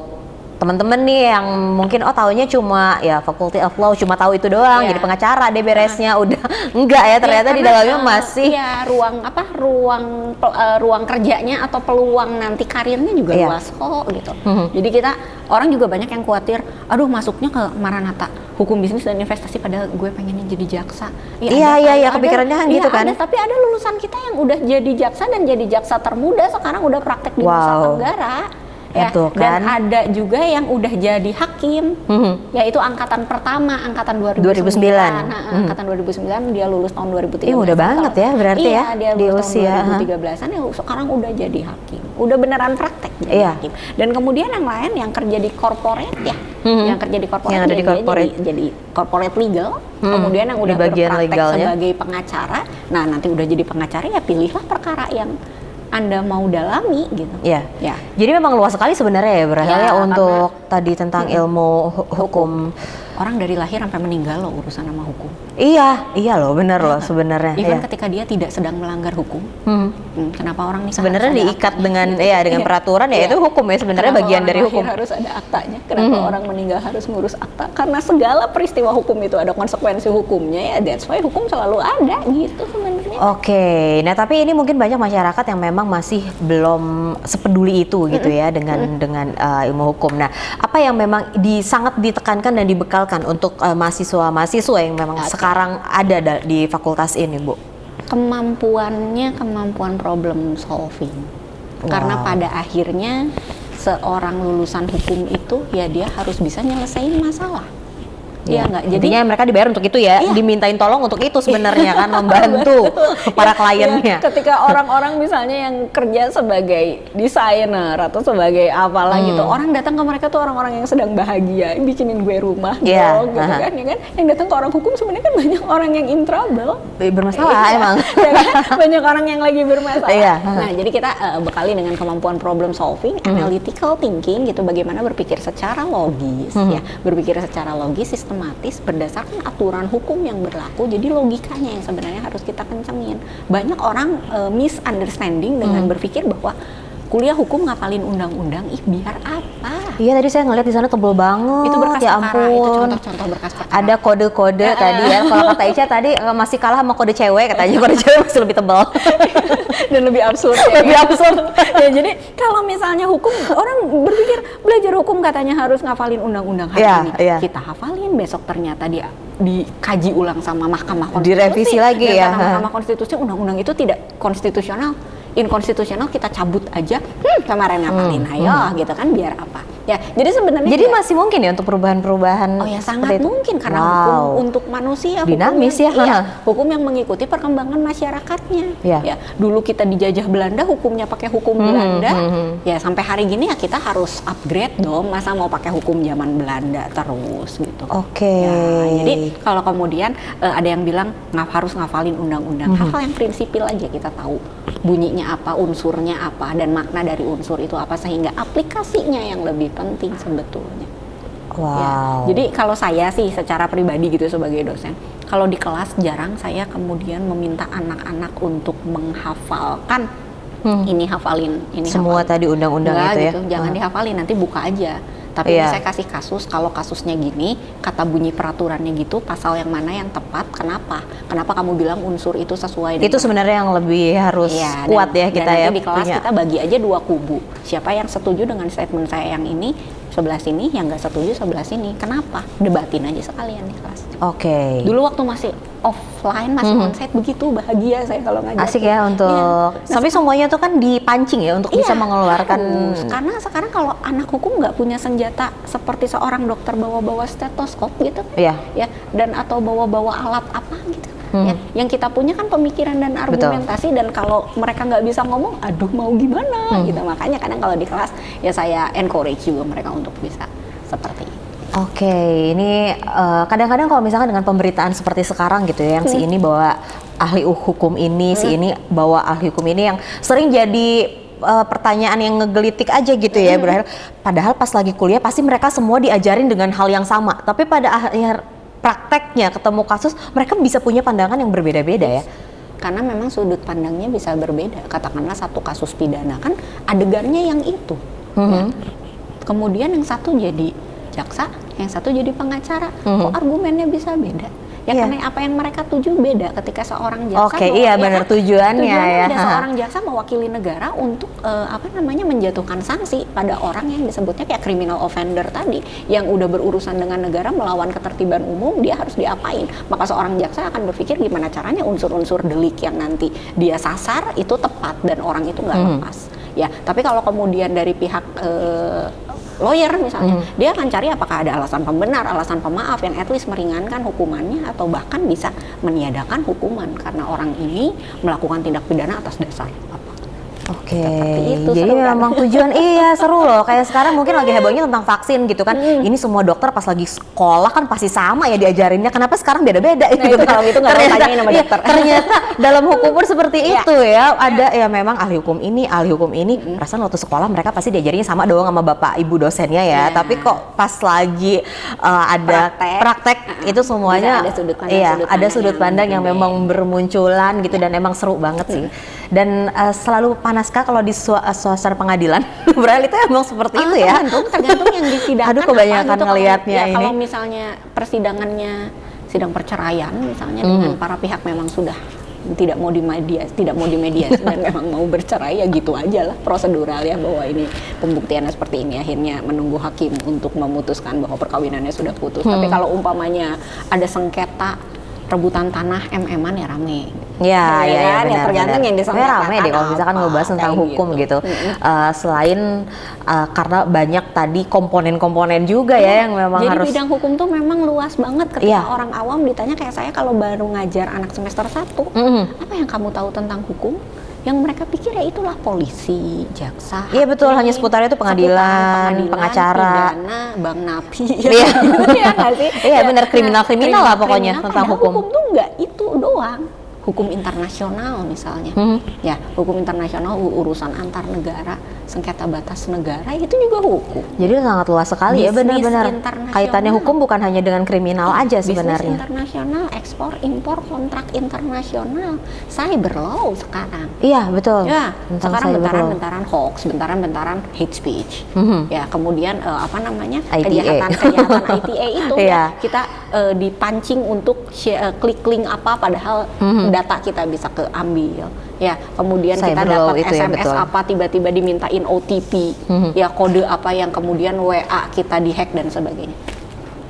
teman-teman nih yang mungkin taunya cuma ya Faculty of Law, cuma tahu itu doang, jadi pengacara deh beresnya, udah enggak ya ternyata di dalamnya masih ruang kerjanya atau peluang nanti karirnya juga luas kok gitu. Jadi orang juga banyak yang khawatir, aduh masuknya ke Maranatha hukum bisnis dan investasi padahal gue pengennya jadi jaksa. Iya, kepikirannya kan gitu kan. Tapi ada lulusan kita yang udah jadi jaksa dan jadi jaksa termuda sekarang udah praktek di Nusa Tenggara. Ya, kan? Dan ada juga yang udah jadi hakim, yaitu angkatan pertama, angkatan 2009. Angkatan 2009 dia lulus tahun 2013. Udah banget ya berarti dia lulus di usia tahun 2013-an ya sekarang udah jadi hakim. Udah beneran praktek jadi hakim. Dan kemudian yang lain yang kerja di corporate yang kerja di corporate jadi corporate legal. Kemudian yang udah berpraktek sebagai pengacara, nah nanti udah jadi pengacara ya pilihlah perkara yang Anda mau dalami gitu. Ya. Jadi memang luas sekali sebenarnya ya Rahel ya untuk tadi tentang ilmu hukum. Orang dari lahir sampai meninggal loh urusan sama hukum. Iya loh, bener loh sebenarnya. Even ketika dia tidak sedang melanggar hukum, kenapa orang nikah? Sebenarnya diikat dengan peraturan ya itu hukum ya sebenarnya bagian dari hukum. Harus ada aktanya. Kenapa orang meninggal harus ngurus akta? Karena segala peristiwa hukum itu ada konsekuensi hukumnya ya. That's why hukum selalu ada gitu sebenarnya. Oke, nah tapi ini mungkin banyak masyarakat yang memang masih belum sepeduli itu gitu ya dengan ilmu hukum. Nah, apa yang memang sangat ditekankan dan dibekalkan untuk mahasiswa-mahasiswa yang memang sekarang ada di fakultas ini, Bu? Kemampuan problem solving. Karena pada akhirnya seorang lulusan hukum itu ya dia harus bisa nyelesain masalah. Iya nggak? Jadinya mereka dibayar untuk itu ya, dimintain tolong untuk itu sebenarnya kan membantu para kliennya. Ketika orang-orang misalnya yang kerja sebagai desainer atau sebagai apalah gitu, orang datang ke mereka tuh orang-orang yang sedang bahagia, bikinin gue rumah dong, gitu kan, ya kan? Yang datang ke orang hukum sebenarnya kan banyak orang yang in trouble, bermasalah emang. Ya kan? Banyak orang yang lagi bermasalah. Nah, jadi kita bekali dengan kemampuan problem solving, analytical thinking gitu, bagaimana berpikir secara logis, ya, berpikir secara logis, sistematis berdasarkan aturan hukum yang berlaku. Jadi logikanya yang sebenarnya harus kita kencengin. Banyak orang misunderstanding dengan berpikir bahwa kuliah hukum ngapalin undang-undang, biar apa? Iya, tadi saya ngeliat di sana tebel banget. Itu berkas ya perkara, ampun. itu contoh-contoh berkas perkara. Ada kode-kode tadi ya. Kalau kata Ica tadi masih kalah sama kode cewek katanya. Kode cewek masih lebih tebal dan lebih absurd. Lebih absurd. Ya, jadi kalau misalnya hukum, orang berpikir belajar hukum katanya harus ngafalin undang-undang hari ini. Kita hafalin, besok ternyata dia dikaji ulang sama Mahkamah Konstitusi. Direvisi lagi ya. Mahkamah Konstitusi undang-undang itu tidak konstitusional. Inkonstitusional kita cabut aja, kemarin ngapalin ayo gitu kan, biar apa ya. Jadi sebenarnya masih mungkin ya untuk perubahan-perubahan. Oh ya, sangat mungkin karena hukum untuk manusia dinamis hukum yang mengikuti perkembangan masyarakatnya. Ya, dulu kita dijajah Belanda, hukumnya pakai hukum Belanda. Ya sampai hari gini ya kita harus upgrade dong, masa mau pakai hukum zaman Belanda terus gitu. Ya, jadi kalau kemudian ada yang bilang harus ngafalin undang-undang, hal-hal yang prinsipil aja kita tahu bunyinya apa, unsurnya apa, dan makna dari unsur itu apa, sehingga aplikasinya yang lebih penting sebetulnya. Ya, jadi kalau saya sih secara pribadi gitu sebagai dosen, kalau di kelas jarang saya kemudian meminta anak-anak untuk menghafalkan ini hafalin, ini semua hafalin. Tadi undang-undang itu ya. Gitu, jangan dihafalin, nanti buka aja. Tapi saya kasih kasus, kalau kasusnya gini, kata bunyi peraturannya gitu, pasal yang mana yang tepat, kenapa kamu bilang unsur itu sesuai dengan itu sebenarnya yang lebih harus kuat ya kita ya. Di kelas kita bagi aja dua kubu, siapa yang setuju dengan statement saya yang ini, sebelah sini, yang nggak setuju sebelah sini. Kenapa? Debatin aja sekalian di kelas. Dulu waktu masih offline, masih onsite, begitu bahagia saya kalau ngajar. Asik ya untuk tapi semuanya tuh kan dipancing ya untuk bisa mengeluarkan. Karena sekarang kalau anak hukum nggak punya senjata seperti seorang dokter bawa-bawa stetoskop gitu, ya, dan atau bawa-bawa alat apa gitu. Ya, yang kita punya kan pemikiran dan argumentasi. Dan kalau mereka nggak bisa ngomong, aduh mau gimana gitu. Makanya kadang kalau di kelas ya saya encourage juga mereka untuk bisa seperti itu. Ini kadang-kadang kalau misalkan dengan pemberitaan seperti sekarang gitu ya, yang si ini bawa ahli hukum ini, si ini bawa ahli hukum ini, yang sering jadi pertanyaan yang ngegelitik aja gitu ya, padahal pas lagi kuliah pasti mereka semua diajarin dengan hal yang sama, tapi pada akhir prakteknya ketemu kasus mereka bisa punya pandangan yang berbeda-beda ya. Karena memang sudut pandangnya bisa berbeda. Katakanlah satu kasus pidana kan adegannya yang itu. kemudian yang satu jadi jaksa, yang satu jadi pengacara. Kok argumennya bisa beda? Ya karena apa yang mereka tuju beda ketika seorang jaksa benar tujuannya ya. Ada seorang jaksa mewakili negara untuk menjatuhkan sanksi pada orang yang disebutnya kayak criminal offender tadi yang udah berurusan dengan negara melawan ketertiban umum, dia harus diapain. Maka seorang jaksa akan berpikir gimana caranya unsur-unsur delik yang nanti dia sasar itu tepat dan orang itu nggak lepas. Ya, tapi kalau kemudian dari pihak lawyer misalnya, dia akan cari apakah ada alasan pembenar, alasan pemaaf yang at least meringankan hukumannya atau bahkan bisa meniadakan hukuman karena orang ini melakukan tindak pidana atas dasar apa. Oke, jadi memang tujuan seru loh. Kayak sekarang mungkin lagi hebohnya tentang vaksin gitu kan. Ini semua dokter pas lagi sekolah kan pasti sama ya diajarinnya. Kenapa sekarang beda-beda? Nah, itu kalau gitu nggak tanyain sama dokter. Ternyata dalam hukum pun seperti itu ya. Ada ya memang ahli hukum ini. Perasaan waktu sekolah mereka pasti diajarinnya sama doang sama bapak ibu dosennya ya. Tapi kok pas lagi ada praktek itu semuanya ada sudut pandang yang memang bermunculan gitu dan emang seru banget sih. Dan selalu panaskah kalau di suasana pengadilan? Berarti itu emang seperti itu ya? Tergantung yang disidangkan. Aduh kebanyakan ngelihatnya ini. Kalau misalnya persidangannya sidang perceraian misalnya dengan para pihak memang sudah tidak mau dimediasi dan memang mau bercerai ya gitu aja lah prosedural ya bahwa ini pembuktiannya seperti ini akhirnya menunggu hakim untuk memutuskan bahwa perkawinannya sudah putus. Tapi kalau umpamanya ada sengketa rebutan tanah MM-an ya rame. Ya benar. Tergantung yang disengketakan. Rame deh kalau misalkan ngebahas tentang hukum gitu. Selain karena banyak tadi komponen-komponen juga ya yang memang harus. Jadi bidang hukum tuh memang luas banget ketika orang awam ditanya kayak saya kalau baru ngajar anak semester 1, apa yang kamu tahu tentang hukum? Yang mereka pikir ya itulah polisi, jaksa. Iya betul, hanya seputar itu pengadilan, pengacara, pidana, bank napi. Iya nggak sih? Iya benar, kriminal lah pokoknya tentang hukum. Hukum tuh nggak itu doang. Hukum internasional misalnya, ya hukum internasional urusan antar negara, sengketa batas negara itu juga hukum. Jadi sangat luas sekali ya benar-benar. Kaitannya hukum bukan hanya dengan kriminal aja sebenarnya. Bisnis internasional, ekspor, impor, kontrak internasional, cyber law sekarang. Iya betul. Ya sekarang bentaran hoax, bentaran hate speech. Ya kemudian kejahatan ITA itu kita dipancing untuk klik link apa padahal data kita bisa keambil ya, kemudian kita dapat SMS apa tiba-tiba dimintain OTP ya, kode apa yang kemudian WA kita dihack dan sebagainya.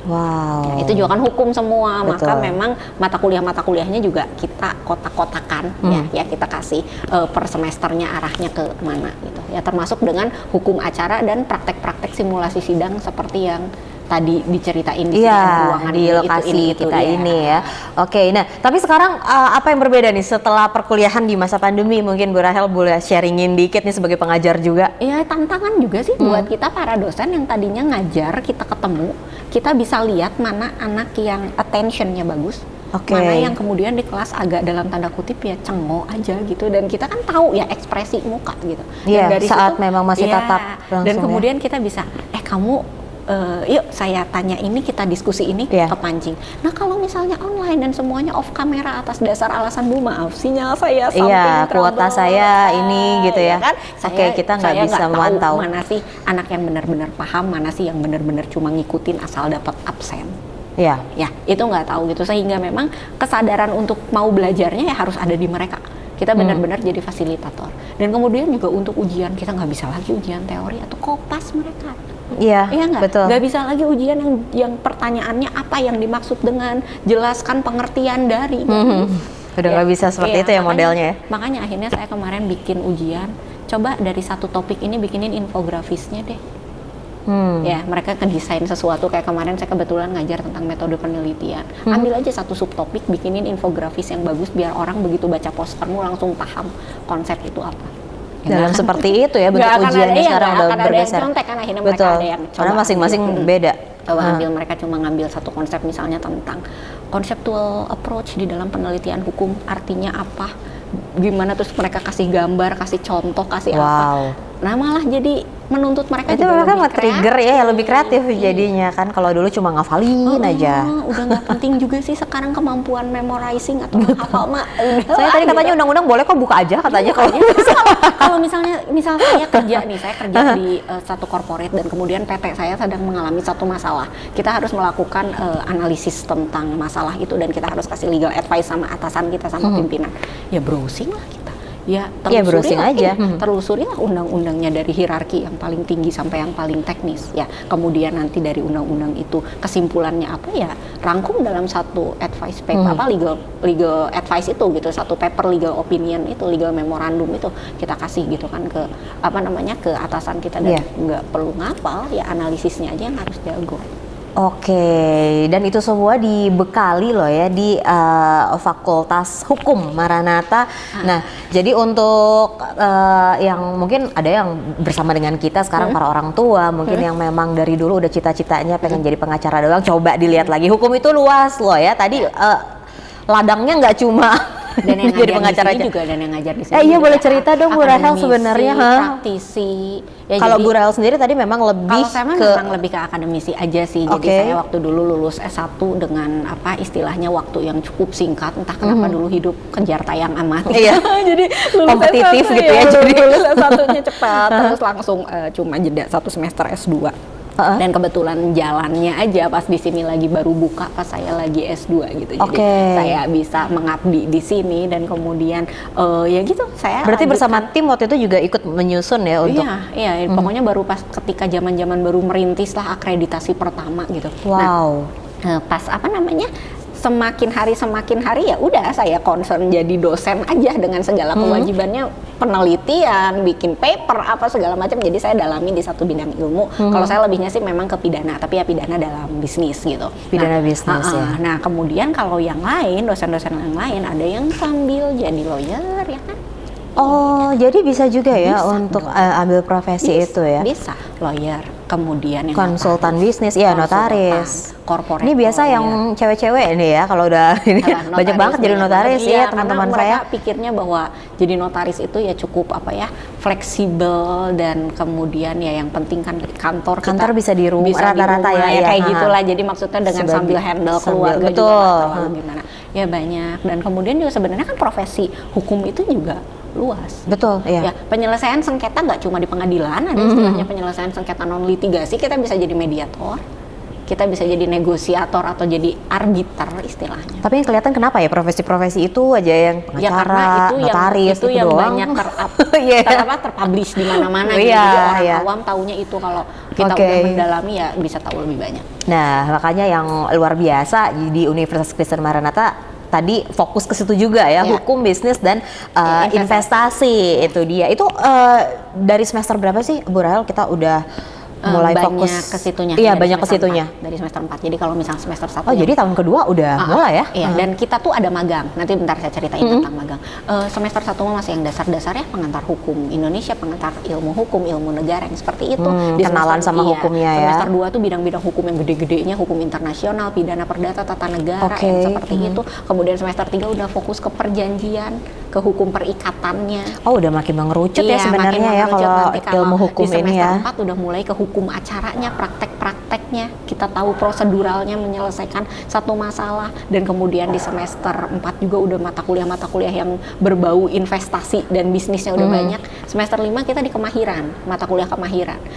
Wow. Ya, itu juga kan hukum semua. Betul. Maka memang mata kuliahnya juga kita kotak-kotakan ya kita kasih per semesternya arahnya ke mana gitu ya, termasuk dengan hukum acara dan praktek-praktek simulasi sidang seperti yang tadi diceritain di ruangan di lokasi kita ini ya. Oke, nah tapi sekarang apa yang berbeda nih setelah perkuliahan di masa pandemi? Mungkin Bu Rahel boleh sharingin dikit nih sebagai pengajar juga. Ya tantangan juga sih buat kita para dosen yang tadinya ngajar, kita ketemu, kita bisa lihat mana anak yang attentionnya bagus. Mana yang kemudian di kelas agak dalam tanda kutip ya cengok aja gitu, dan kita kan tahu ya ekspresi muka gitu. Iya, dari saat situ, memang masih tatap langsung. Dan kemudian kita bisa kamu yuk saya tanya ini, kita diskusi ini kepancing. Nah kalau misalnya online dan semuanya off kamera atas dasar alasan Bu maaf sinyal saya kuota saya ini gitu ya kan, kita nggak bisa memantau mana sih anak yang benar-benar paham, mana sih yang benar-benar cuma ngikutin asal dapat absen. Ya itu nggak tahu gitu, sehingga memang kesadaran untuk mau belajarnya ya harus ada di mereka. Kita benar-benar jadi fasilitator. Dan kemudian juga untuk ujian kita nggak bisa lagi ujian teori atau kopas mereka. Iya betul. Nggak bisa lagi ujian yang pertanyaannya apa yang dimaksud dengan jelaskan pengertian dari. Udah nggak bisa seperti itu ya modelnya. Makanya akhirnya saya kemarin bikin ujian. Coba dari satu topik ini bikinin infografisnya deh. Ya mereka ngedesain sesuatu, kayak kemarin saya kebetulan ngajar tentang metode penelitian. Ambil aja satu subtopik, bikinin infografis yang bagus biar orang begitu baca postermu langsung paham konsep itu apa. Dalam seperti itu ya bentuk ujiannya sekarang udah bergeser. Kan akhirnya mereka ada yang coba karena masing-masing beda. Mereka cuma ngambil satu konsep misalnya tentang conceptual approach di dalam penelitian hukum, artinya apa, gimana, terus mereka kasih gambar, kasih contoh, kasih apa. Nah malah jadi menuntut mereka itu juga mereka lebih trigger ya, lebih kreatif jadinya kan. Kalau dulu cuma ngafalin aja. Udah nggak penting juga sih sekarang kemampuan memorizing atau menghafal mah. Saya tadi katanya undang-undang boleh kok buka aja katanya kalau misal saya kerja di satu corporate dan kemudian PT saya sedang mengalami satu masalah, kita harus melakukan analisis tentang masalah itu dan kita harus kasih legal advice sama atasan kita sama pimpinan. Ya browsing lah kita. Ya browsing aja. Telusurilah undang-undangnya dari hierarki yang paling tinggi sampai yang paling teknis. Ya, kemudian nanti dari undang-undang itu kesimpulannya apa ya, rangkum dalam satu advice paper legal advice itu gitu, satu paper legal opinion itu, legal memorandum itu kita kasih gitu kan ke ke atasan kita dan nggak perlu ngapal, ya analisisnya aja yang harus jago. Oke, dan itu semua dibekali loh ya di Fakultas Hukum Maranatha. Nah, jadi untuk yang mungkin ada yang bersama dengan kita sekarang para orang tua, mungkin yang memang dari dulu udah cita-citanya pengen jadi pengacara doang, coba dilihat lagi. Hukum itu luas loh ya. Tadi ladangnya nggak cuma dan yang jadi pengacara aja. Juga dan yang ngajar di sini. Iya boleh cerita dong Bu Rahel sebenarnya. Praktisi. Ya, kalau Bu Rahel sendiri tadi memang lebih kalau saya memang lebih ke akademisi aja sih. Jadi saya waktu dulu lulus S1 dengan istilahnya waktu yang cukup singkat. Entah kenapa dulu hidup kejar tayang amat. Iya. Jadi lulus kompetitif S1, gitu ya. Jadi lulus S1-nya cepat terus langsung cuma jeda 1 semester S2. Dan kebetulan jalannya aja pas di sini lagi baru buka pas saya lagi S2 gitu. Jadi saya bisa mengabdi di sini dan kemudian ya gitu saya berarti bersama tim waktu itu juga ikut menyusun ya untuk iya pokoknya baru pas ketika zaman-zaman baru merintis lah akreditasi pertama gitu. Wow. Nah, pas semakin hari ya udah saya concern jadi dosen aja dengan segala kewajibannya, penelitian, bikin paper apa segala macam. Jadi saya dalami di satu bidang ilmu. Kalau saya lebihnya sih memang ke pidana, tapi ya pidana dalam bisnis gitu. Pidana bisnis ya. Nah kemudian kalau yang lain, dosen-dosen yang lain ada yang sambil jadi lawyer ya kan. Oh, jadi bisa juga ya untuk ambil profesi itu ya? Bisa, lawyer, kemudian yang konsultan bisnis, ya notaris. Corporate. Ini biasa yang cewek-cewek ini ya, kalau udah ini banyak banget jadi notaris ya teman-teman saya. Mereka pikirnya bahwa jadi notaris itu ya cukup fleksibel dan kemudian ya yang penting kan kantor bisa di rumah rata-rata ya kayak gitulah. Jadi maksudnya dengan sambil handle keluarga juga gimana. Ya banyak dan kemudian juga sebenarnya kan profesi hukum itu juga luas. Betul, iya. Ya, penyelesaian sengketa nggak cuma di pengadilan, ada istilahnya penyelesaian sengketa non litigasi, kita bisa jadi mediator, kita bisa jadi negosiator atau jadi arbiter istilahnya. Tapi yang kelihatan kenapa ya profesi-profesi itu aja yang pengacara, notaris itu yang doang. banyak terpublish di mana-mana gitu. Jadi orang awam taunya itu, kalau kita udah mendalami ya bisa tahu lebih banyak. Nah, makanya yang luar biasa di Universitas Kristen Maranatha tadi fokus ke situ juga ya, hukum, bisnis dan investasi itu dia. Itu dari semester berapa sih Bu Rahel kita udah mulai fokus ke situnya? Iya, banyak ke situnya. Dari semester 4. Jadi kalau misalnya semester 1 jadi tahun kedua udah mulai ya? Iya, dan kita tuh ada magang. Nanti bentar saya ceritain tentang magang. Semester 1 masih yang dasar-dasar ya, pengantar hukum Indonesia, pengantar ilmu hukum, ilmu negara yang seperti itu. Kenalan sama hukumnya ya. Semester 2 tuh bidang-bidang hukum yang gede-gedenya, hukum internasional, pidana perdata, tata negara yang seperti itu. Kemudian semester 3 udah fokus ke perjanjian, ke hukum perikatannya. Oh, udah makin mengerucut ya sebenarnya ya kalau ilmu hukum ini ya. Di semester 4 udah mulai ke hukum acaranya, praktek-prakteknya, kita tahu proseduralnya menyelesaikan satu masalah. Dan kemudian di semester 4 juga udah mata kuliah yang berbau investasi dan bisnisnya udah banyak. Semester 5 kita di kemahiran, mata kuliah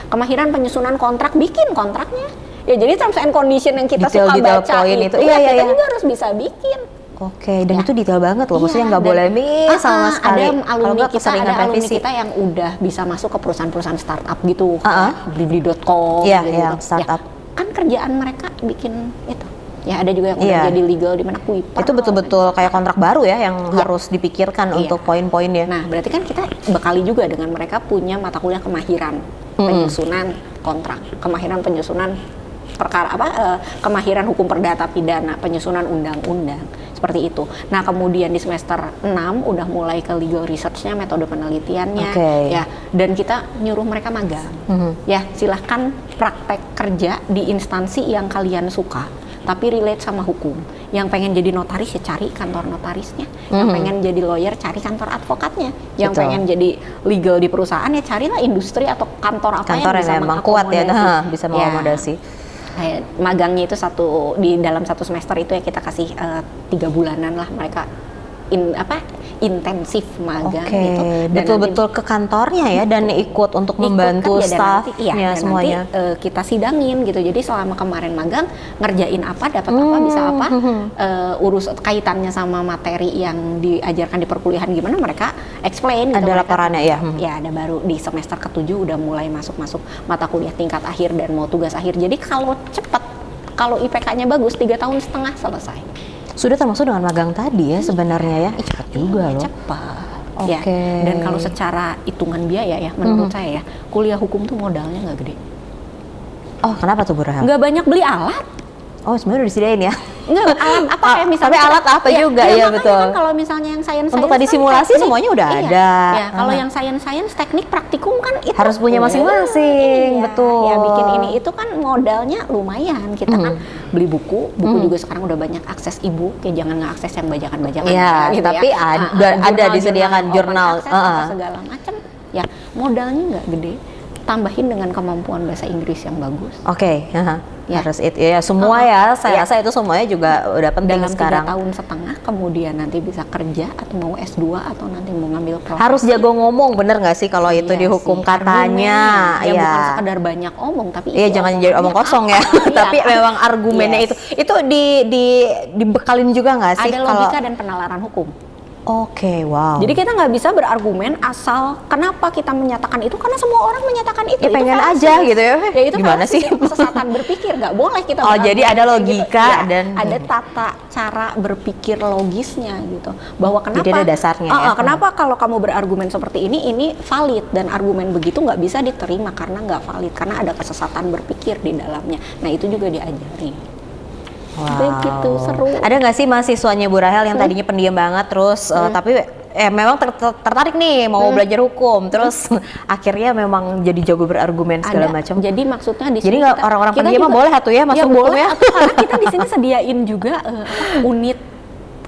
kemahiran penyusunan kontrak, bikin kontraknya. Ya jadi terms and condition yang kita suka baca itu kita juga harus bisa bikin. Oke, dan itu detail banget loh, maksudnya nggak boleh miss sama sekali. Ada alumni kita yang udah bisa masuk ke perusahaan-perusahaan startup gitu, Blibli.com, yang startup. Kan kerjaan mereka bikin itu. Ya ada juga yang udah jadi legal di mana Kuiper. Itu betul-betul kayak kontrak baru ya yang harus dipikirkan untuk poin-poinnya. Nah, berarti kan kita bekali juga dengan mereka punya mata kuliah kemahiran penyusunan kontrak, kemahiran penyusunan kemahiran hukum perdata pidana, penyusunan undang-undang, seperti itu. Nah, kemudian di semester 6 udah mulai ke legal research-nya, metode penelitiannya, ya, dan kita nyuruh mereka magang. Ya, silahkan praktek kerja di instansi yang kalian suka. tapi relate sama hukum. Yang pengen jadi notaris ya cari kantor notarisnya, yang pengen jadi lawyer cari kantor advokatnya, yang Betul. pengen jadi legal di perusahaan ya carilah industri atau kantor apa Kantor yang bisa yang memang kuat ya, mengakomodasi. bisa mengakomodasi. Kayak magangnya itu di dalam satu semester itu ya kita kasih 3 bulanan lah mereka intensif magang Oke, gitu. Dan betul-betul ke kantornya ya dan ikut untuk membantu staffnya dan semuanya. nanti kita sidangin gitu. Jadi selama kemarin magang ngerjain apa, dapat apa, bisa apa, urus kaitannya sama materi yang diajarkan di perkuliahan gimana mereka explain. Gitu. Ada laporannya ya. Ya ada baru di semester ke-7 udah mulai masuk mata kuliah tingkat akhir dan mau tugas akhir. Jadi kalau cepat, kalau IPK-nya bagus 3,5 tahun selesai. Sudah termasuk dengan magang tadi ya sebenarnya ya. Cepat juga loh. Cepat. Oke. Ya, dan kalau secara hitungan biaya ya, menurut saya ya, kuliah hukum tuh modalnya nggak gede. Oh, kenapa tuh Bu Rahel? Nggak banyak beli alat. Oh, sebenarnya udah disediain ya. Nggak, alat apa kayak misalnya. Tapi alat apa juga ya, makanya betul. Kan kalau misalnya yang sains Untuk tadi simulasi semuanya udah ada. Ya, kalau yang sains teknik praktikum kan itu Harus punya masing-masing, betul. Ya bikin ini itu kan modalnya lumayan. Kita kan beli buku juga sekarang udah banyak akses e-book, ya jangan ngeakses yang bajakan-bajakan. Iya, gitu tapi ada disediakan jurnal. Segala macam. Ya modalnya nggak gede. Tambahin dengan kemampuan bahasa Inggris yang bagus. Oke, Ya. harus itu ya semua ya. Saya rasa itu semuanya juga udah penting Dalam sekarang. 3 tahun setengah kemudian nanti bisa kerja atau mau S2 atau nanti mau ngambil profesi. Harus jago ngomong, bener nggak sih kalau itu Iya dihukum sih, katanya? argumen. Ya bukan sekedar banyak omong tapi Iya, jangan jadi omong kosong ya. Tapi memang argumennya itu dibekalin juga nggak sih? ada logika dan penalaran hukum. Oke, wow. Jadi kita nggak bisa berargumen asal kenapa kita menyatakan itu karena semua orang menyatakan itu. Ya, pengen fallacy. aja gitu ya. Ya itu Gimana fallacy, sih? kesesatan berpikir nggak boleh kita. Oh, jadi ada berargumen logika gitu. Ya, dan ada tata cara berpikir logisnya gitu. Bahwa kenapa? Jadi ada dasarnya ya. Kenapa kalau kamu berargumen seperti ini valid dan argumen begitu nggak bisa diterima karena nggak valid karena ada kesesatan berpikir di dalamnya. Nah itu juga diajari. Wow. Begitu seru. Ada nggak sih mahasiswanya Bu Rahel yang tadinya pendiam banget terus tapi memang tertarik nih mau belajar hukum terus akhirnya memang jadi jago berargumen segala macam. Jadi maksudnya di Jadi sini nggak orang-orang pendiam mah boleh tuh ya masuk hukum boleh, ya. karena kita di sini sediain juga unit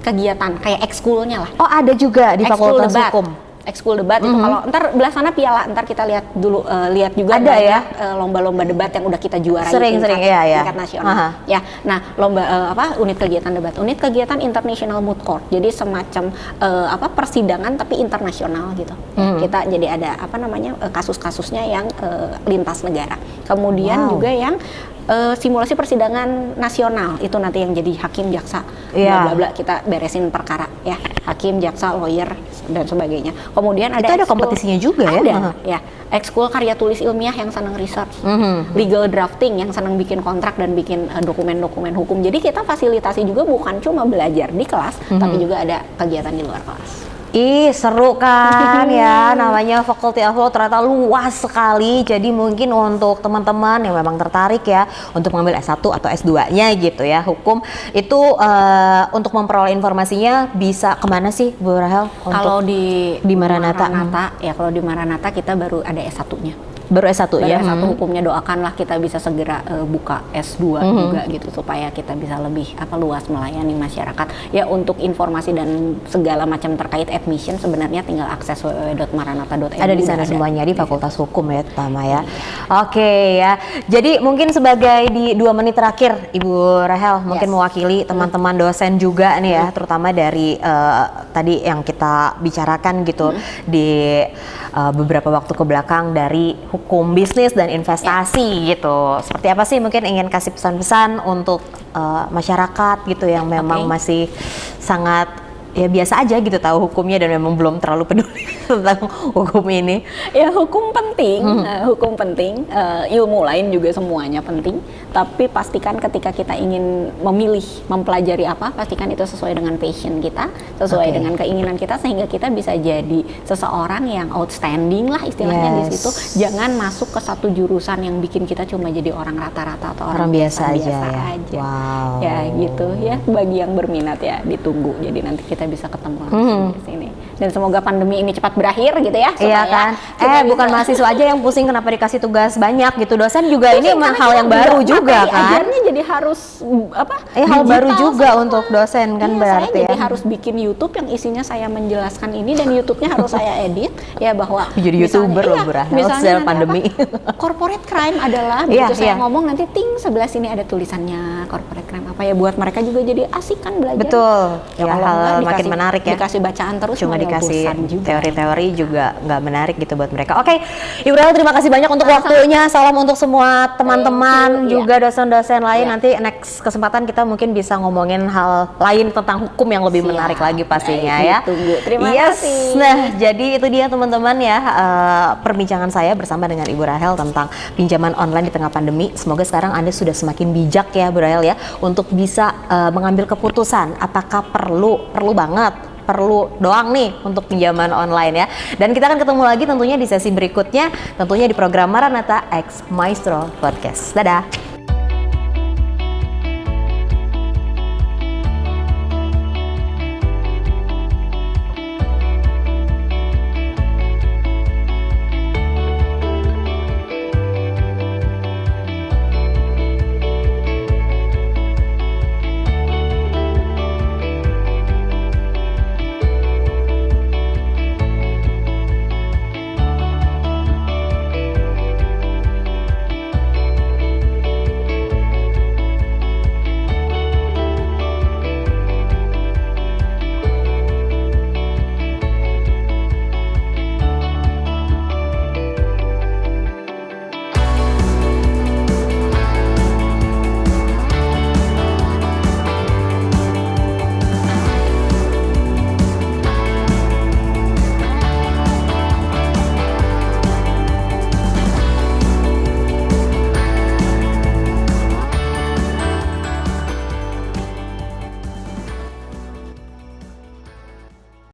kegiatan kayak ekskulnya lah. Oh, ada juga di Ekskul Fakultas debat. Hukum. Ekskul debat itu kalau ntar belah sana piala, ntar kita lihat dulu lihat juga Ada ya? lomba-lomba debat yang udah kita juarai Sering-sering, iya. tingkat nasional. Ya, nah lomba unit kegiatan debat, unit kegiatan international moot court. Jadi semacam persidangan tapi internasional gitu. Kita jadi ada kasus-kasusnya yang lintas negara. Kemudian juga yang simulasi persidangan nasional itu nanti yang jadi hakim, jaksa, bla bla bla, kita beresin perkara ya, hakim, jaksa, lawyer dan sebagainya. Kemudian ada kompetisinya juga ya? Ada, ya. Ekskul karya tulis ilmiah yang senang research, legal drafting yang senang bikin kontrak dan bikin dokumen-dokumen hukum. Jadi kita fasilitasi juga bukan cuma belajar di kelas, tapi juga ada kegiatan di luar kelas. Ih, seru kan ya, namanya Faculty of Law ternyata luas sekali. Jadi mungkin untuk teman-teman yang memang tertarik ya untuk mengambil S1 atau S2-nya gitu ya, hukum itu untuk memperoleh informasinya bisa kemana sih Bu Rahel? Kalau di Maranatha, ya kalau di Maranatha kita baru ada S1-nya. Baru S1 ya? S1 hukumnya, doakanlah kita bisa segera buka S2 juga gitu supaya kita bisa lebih luas melayani masyarakat. Ya untuk informasi dan segala macam terkait admission sebenarnya tinggal akses www.maranatha.edu. Ada di sana semuanya di Fakultas Hukum ya terutama ya. Oke ya. Jadi mungkin sebagai di 2 menit terakhir Ibu Rahel mungkin mewakili teman-teman dosen juga nih ya, terutama dari tadi yang kita bicarakan gitu di beberapa waktu ke belakang dari hukum bisnis dan investasi gitu. Seperti apa sih mungkin ingin kasih pesan-pesan untuk masyarakat gitu yang memang masih sangat ya biasa aja gitu tahu hukumnya dan memang belum terlalu peduli tentang hukum ini. Ya hukum penting, hukum penting, ilmu lain juga semuanya penting. Tapi pastikan ketika kita ingin memilih, mempelajari apa, pastikan itu sesuai dengan passion kita, sesuai dengan keinginan kita sehingga kita bisa jadi seseorang yang outstanding lah istilahnya di situ. Jangan masuk ke satu jurusan yang bikin kita cuma jadi orang rata-rata atau orang biasa aja. Wow. Ya gitu ya, bagi yang berminat ya ditunggu. Jadi nanti kita bisa ketemu langsung di sini. dan semoga pandemi ini cepat berakhir gitu ya. Iya kan? Bukan mahasiswa aja yang pusing kenapa dikasih tugas banyak gitu. Dosen juga ini emang hal yang baru juga kan. Ajarnya jadi harus hal baru juga untuk dosen kan berarti saya ya. jadi harus bikin YouTube yang isinya saya menjelaskan ini dan YouTube-nya harus saya edit ya bahwa jadi YouTuber loh misalnya setelah pandemi. Corporate crime adalah begitu saya ngomong nanti sebelah sini ada tulisannya corporate crime apa ya, buat mereka juga jadi asik kan belajar. Betul. Ya, hal makin menarik ya. Dikasih bacaan terus cuma dikasih juga. Teori-teori juga nggak menarik gitu buat mereka. Oke, Ibu Rahel terima kasih banyak untuk waktunya. Salam untuk semua teman-teman juga dosen-dosen lain. Nanti next kesempatan kita mungkin bisa ngomongin hal lain tentang hukum yang lebih menarik lagi pastinya ya. Tunggu. Terima kasih. Nah, jadi itu dia teman-teman ya perbincangan saya bersama dengan Ibu Rahel tentang pinjaman online di tengah pandemi. Semoga sekarang Anda sudah semakin bijak ya Bu Rahel ya untuk bisa mengambil keputusan apakah perlu banget, perlu doang nih untuk pinjaman online ya. Dan kita akan ketemu lagi tentunya di sesi berikutnya, tentunya di program Maranatha X Maestro Podcast. Dadah.